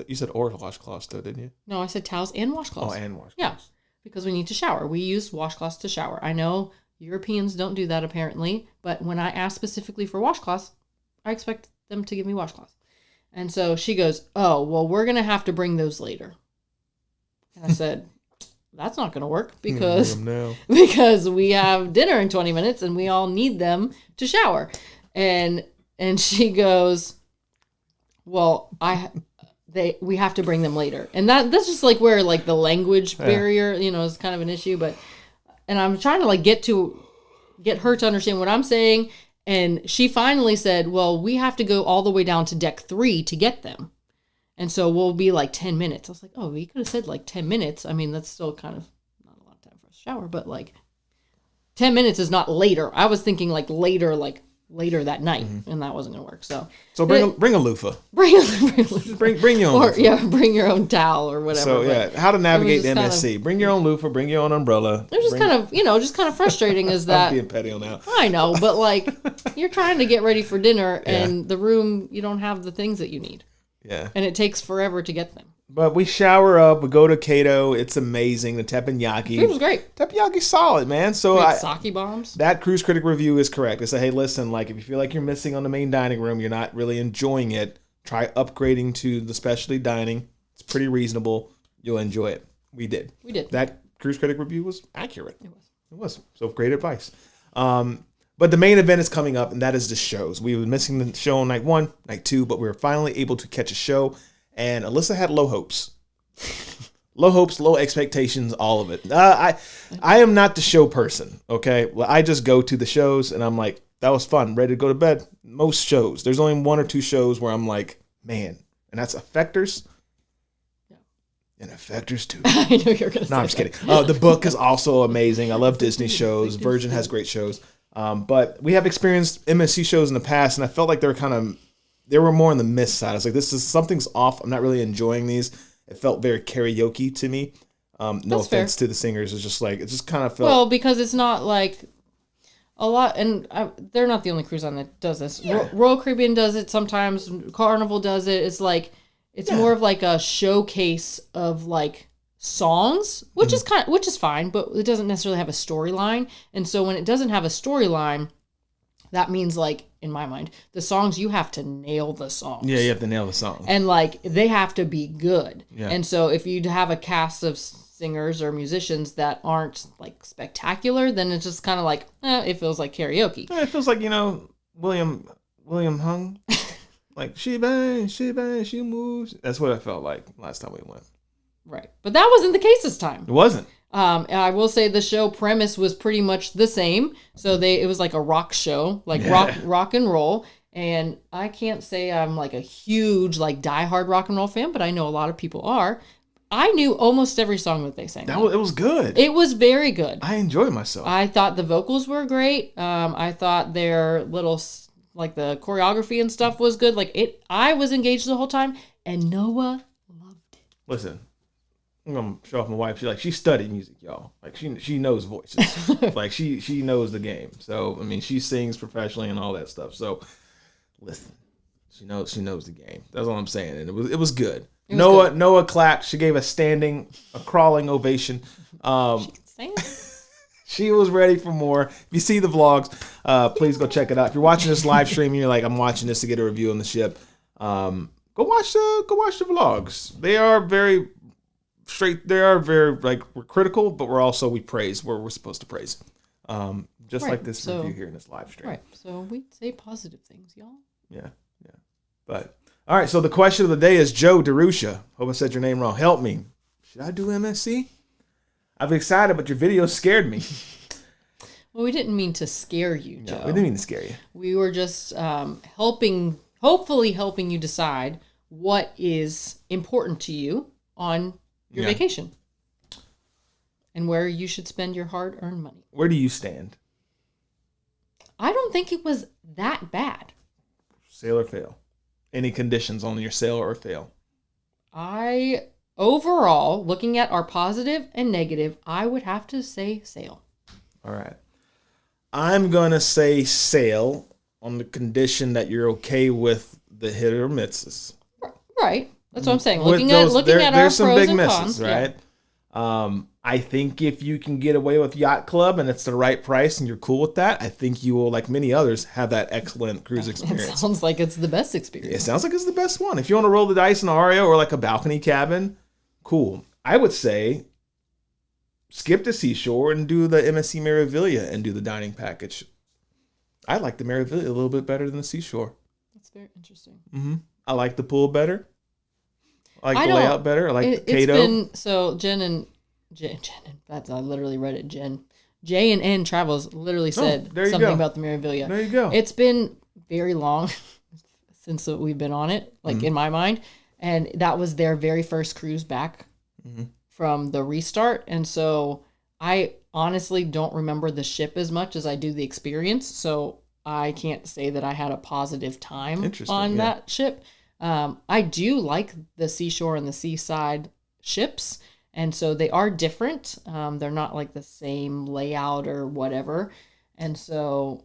You said or washcloths though, didn't you? No, I said towels and washcloths. Oh, and washcloths. Yeah, because we need to shower. We use washcloths to shower. I know Europeans don't do that apparently, but when I ask specifically for washcloths, I expect them to give me washcloths. And so she goes, oh, well, we're going to have to bring those later. And I said, that's not going to work because we have dinner in 20 minutes and we all need them to shower. And she goes, well, we have to bring them later. And that's just like where like the language barrier, is kind of an issue, and I'm trying to like get her to understand what I'm saying. And she finally said, well, we have to go all the way down to deck 3 to get them. And so we'll be like 10 minutes. I was like, oh, we could have said like 10 minutes. I mean, that's still kind of not a lot of time for a shower, but like 10 minutes is not later. I was thinking like later that night, and that wasn't going to work. So bring a loofah. Bring your own loofah. Bring your own towel or whatever. So yeah, how to navigate the MSC. Bring your own loofah, bring your own umbrella. It was just kind of frustrating is that I'm being petty on that. I know, but like you're trying to get ready for dinner and the room, you don't have the things that you need. Yeah. And it takes forever to get them. But we shower up, we go to Kato. It's amazing. The teppanyaki. Food was great. Teppanyaki's solid, man. So sake bombs. That cruise critic review is correct. They say, hey, listen, like if you feel like you're missing on the main dining room, you're not really enjoying it, try upgrading to the specialty dining. It's pretty reasonable. You'll enjoy it. We did. That cruise critic review was accurate. It was. So great advice. But the main event is coming up, and that is the shows. We were missing the show on night 1, night 2, but we were finally able to catch a show. And Alyssa had low hopes. Low hopes, low expectations, all of it. I am not the show person, okay? Well, I just go to the shows, and I'm like, that was fun, ready to go to bed. Most shows. There's only 1 or 2 shows where I'm like, man. And that's Effectors. Yeah. And Effectors, too. I know you're going to say No, I'm just kidding. The book is also amazing. I love Disney shows. Virgin has great shows. But we have experienced MSC shows in the past, and I felt like they were more on the miss side. I was like, something's off. I'm not really enjoying these. It felt very karaoke to me. No offense to the singers. It just kind of felt. Well, because it's not like a lot, and they're not the only cruise line that does this. Yeah. Royal Caribbean does it sometimes. Carnival does it. It's like, it's more of like a showcase of like songs, which is fine, but it doesn't necessarily have a storyline. And so when it doesn't have a storyline, that means like, in my mind, the songs, you have to nail the songs. Yeah, you have to nail the song. And like, they have to be good. Yeah. And so if you have a cast of singers or musicians that aren't like spectacular, then it's just kind of like, it feels like karaoke. Yeah, it feels like, William Hung. Like, she bangs, she moves. That's what I felt like last time we went. Right. But that wasn't the case this time. It wasn't. I will say the show premise was pretty much the same. So it was like a rock show, like rock and roll. And I can't say I'm like a huge like diehard rock and roll fan, but I know a lot of people are. I knew almost every song that they sang. It was good. It was very good. I enjoyed myself. I thought the vocals were great. I thought their little like the choreography and stuff was good. I was engaged the whole time, and Noah loved it. Listen. I'm gonna show off my wife. She studied music, y'all. Like she knows voices. Like she knows the game. So I mean, she sings professionally and all that stuff. So listen, she knows the game. That's all I'm saying. And it was good. Noah clapped. She gave a crawling ovation. She was ready for more. If you see the vlogs, please go check it out. If you're watching this live stream and you're like, I'm watching this to get a review on the ship, go watch the vlogs. They are very straight. They are very, like, we're critical, but we praise where we're supposed to praise. Just like this review here in this live stream. Right. So we say positive things, y'all. Yeah. But all right, so the question of the day is Joe DeRusha. Hope I said your name wrong. Help me. Should I do MSC? I'm excited, but your video scared me. Well, we didn't mean to scare you, Joe. No, we didn't mean to scare you. We were just hopefully helping you decide what is important to you on your vacation and where you should spend your hard-earned money. Where do you stand? I don't think it was that bad. Sail or fail? Any conditions on your sail or fail? Overall, looking at our positive and negative, I would have to say sail. All right. I'm going to say sail on the condition that you're okay with the hit or misses. Right. That's what I'm saying. Looking at our pros and cons, right? Yeah. I think if you can get away with Yacht Club and it's the right price and you're cool with that, I think you will, like many others, have that excellent cruise experience. It sounds like it's the best experience. It sounds like it's the best one. If you want to roll the dice in Aria or like a balcony cabin, cool. I would say skip the Seashore and do the MSC Meraviglia and do the dining package. I like the Meraviglia a little bit better than the Seashore. That's very interesting. Mm-hmm. I like the pool better. I like the layout better. I like the Cato. So Jen and that's I literally read it. J and N Travels literally said something about the Meraviglia. There you go. It's been very long since we've been on it, like in my mind, and that was their very first cruise back from the restart, and so I honestly don't remember the ship as much as I do the experience. So I can't say that I had a positive time on that ship. I do like the Seashore and the Seaside ships. And so they are different. They're not like the same layout or whatever. And so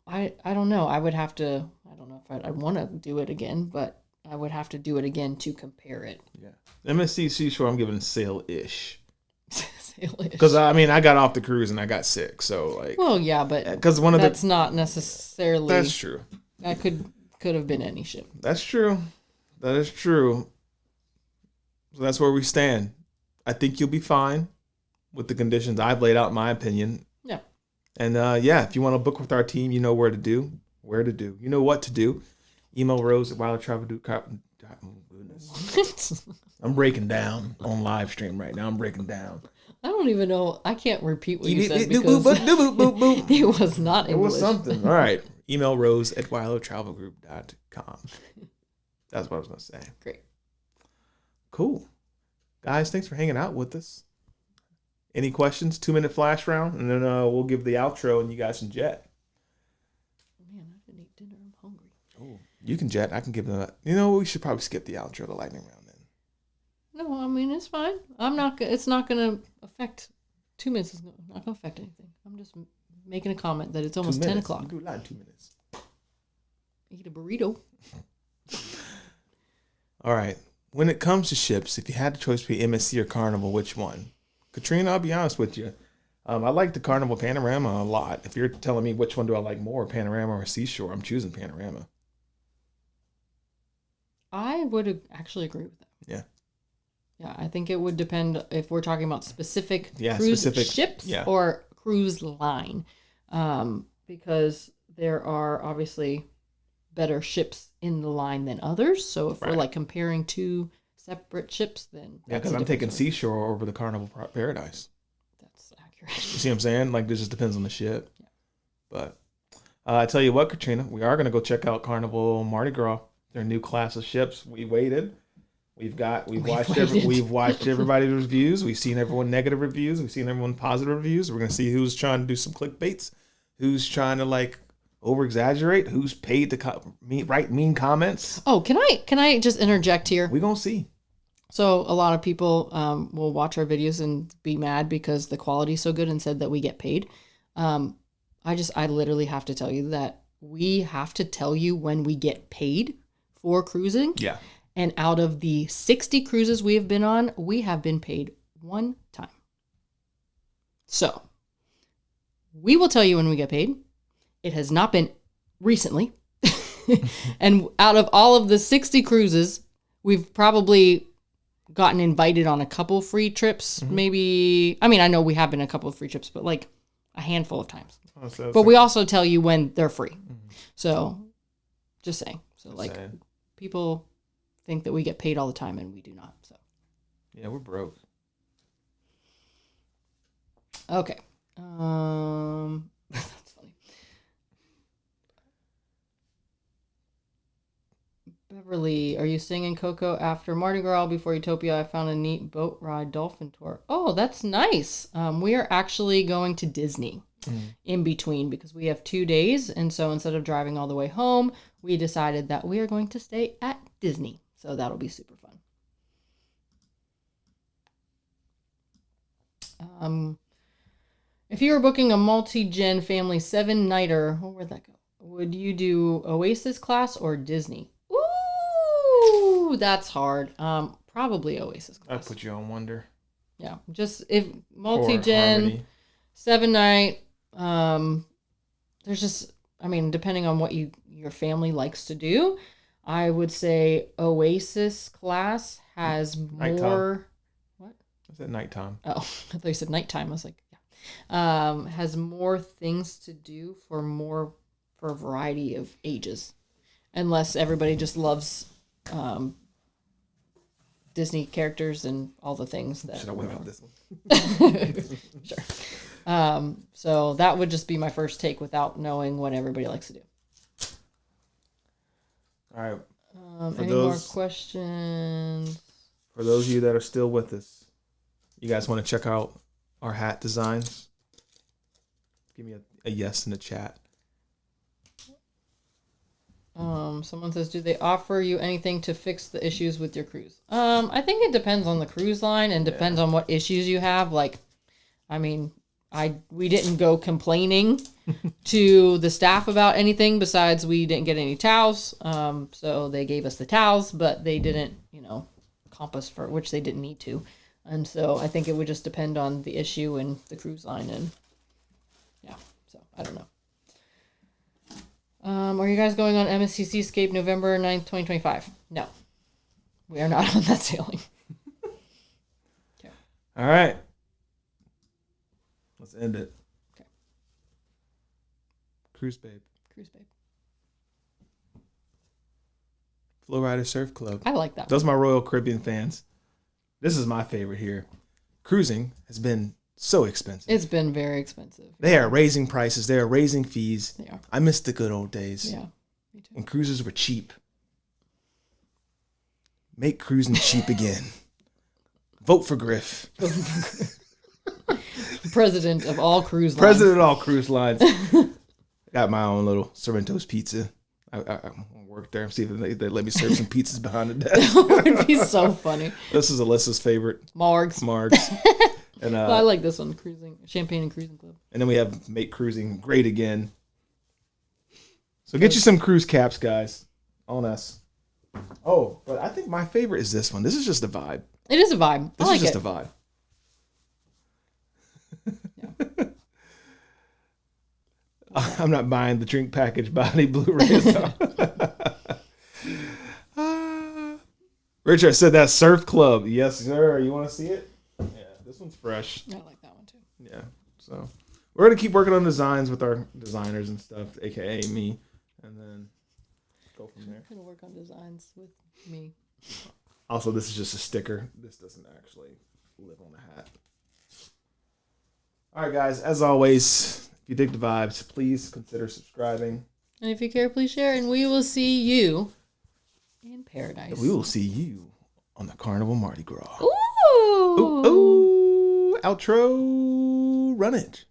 I don't know. I don't know if I'd want to do it again, but I would have to do it again to compare it. Yeah. MSC Seashore, I'm giving sail-ish. Sail-ish. Because, I got off the cruise and I got sick. So, like. Well, yeah, but that's not necessarily. That's true. That could have been any ship. That's true. That is true. So that's where we stand. I think you'll be fine with the conditions I've laid out, in my opinion. Yeah. And if you want to book with our team, you know where to do. You know what to do. Email Rose at WildTravel.com. Goodness. I'm breaking down on live stream right now. I'm breaking down. I don't even know. I can't repeat what you said because it was not English. It was something. All right. Email Rose at WildTravelGroup.com. That's what I was going to say. Great. Cool. Guys, thanks for hanging out with us. Any questions? 2-minute flash round, and then we'll give the outro, and you guys can jet. Man, I didn't eat dinner. I'm hungry. Oh, you can jet. I can give them that. You know, we should probably skip the outro, the lightning round, then. No, I mean, it's fine. It's not going to affect 2 minutes. It's not going to affect anything. I'm just making a comment that it's almost 10 o'clock. You do a lot in 2 minutes. Eat a burrito. All right. When it comes to ships, if you had the choice between MSC or Carnival, which one? Katrina, I'll be honest with you. I like the Carnival Panorama a lot. If you're telling me which one do I like more, Panorama or Seashore, I'm choosing Panorama. I would actually agree with that. Yeah. Yeah, I think it would depend if we're talking about specific ships or cruise line. Because there are obviously better ships in the line than others. So if we're like comparing two separate ships, then because I'm taking Seashore over the Carnival Paradise. That's accurate. You see what I'm saying? Like, this just depends on the ship. Yeah. But I tell you what, Katrina, we are going to go check out Carnival Mardi Gras. Their new class of ships. We waited. We've watched everybody's reviews. We've seen everyone negative reviews. We've seen everyone positive reviews. We're going to see who's trying to do some clickbaits, who's trying to like over exaggerate, who's paid to write mean comments. Oh, can I just interject here? We're going to see. So a lot of people will watch our videos and be mad because the quality is so good and said that we get paid. I literally have to tell you that we have to tell you when we get paid for cruising. Yeah. And out of the 60 cruises we have been on, we have been paid one time. So, we will tell you when we get paid. It has not been recently. And out of all of the 60 cruises, we've probably gotten invited on a couple free trips. Maybe, I mean, I know we have been a couple of free trips, but like a handful of times. But we also tell you when they're free. So, just saying. So, like, people think that we get paid all the time, and we do not. So, yeah, we're broke. Okay. That's funny. Beverly, are you singing Coco after Mardi Gras before Utopia? I found a neat boat ride dolphin tour. Oh, that's nice. We are actually going to Disney in between because we have 2 days. And so instead of driving all the way home, we decided that we are going to stay at Disney. So that'll be super fun. If you were booking a multi-gen family 7-nighter, where'd that go? Would you do Oasis class or Disney? Ooh, that's hard. Probably Oasis class. I put you on Wonder. Yeah, just if multi-gen, 7-night. There's just, I mean, depending on what your family likes to do, I would say Oasis class has Nighttime. more. What? I said nighttime. Oh, I thought you said nighttime. I was like, yeah. Has more things to do for a variety of ages, unless everybody just loves Disney characters and all the things that. Should I whip out this one? Sure. So that would just be my first take without knowing what everybody likes to do. All right. Any more questions? For those of you that are still with us, you guys want to check out our hat designs? Give me a yes in the chat. Someone says, do they offer you anything to fix the issues with your cruise? I think it depends on the cruise line and depends on what issues you have. Like, I mean, we didn't go complaining to the staff about anything besides we didn't get any towels. So they gave us the towels, but they didn't, comp us for which they didn't need to. And so I think it would just depend on the issue and the cruise line. And yeah, so I don't know. Are you guys going on MSC Seascape November 9th, 2025? No. We are not on that sailing. Okay. All right. Let's end it. Okay. Cruise Babe. Cruise Babe. Flow Rider Surf Club. I like that Those are my Royal Caribbean fans. This is my favorite here. Cruising has been so expensive. It's been very expensive. They are raising prices. They are raising fees. They are. I miss the good old days. Yeah, me too. When cruises were cheap. Make cruising cheap again. Vote for Griff. President of all cruise lines. President of all cruise lines. Got my own little Sorrento's pizza. I work there. See if they let me serve some pizzas behind the desk. That would be so funny. This is Alyssa's favorite. Margs. And Well, I like this one, Champagne and Cruising Club. And then we have Make Cruising Great Again. So get you some cruise caps, guys, on us. Oh, but I think my favorite is this one. This is just a vibe. It is a vibe. This I like is just it. a vibe. Yeah. I'm not buying the drink package body Blu-rays. Richard said that Surf Club. Yes, sir. You want to see it? Yeah, this one's fresh. I like that one too. Yeah, so we're going to keep working on designs with our designers and stuff, a.k.a. me, and then go from there. I'm going to work on designs with me. Also, this is just a sticker. This doesn't actually live on the hat. All right, guys, as always, if you dig the vibes, please consider subscribing. And if you care, please share, and we will see you in paradise. We will see you on the Carnival Mardi Gras. Ooh! Ooh, ooh. Outro. Run it.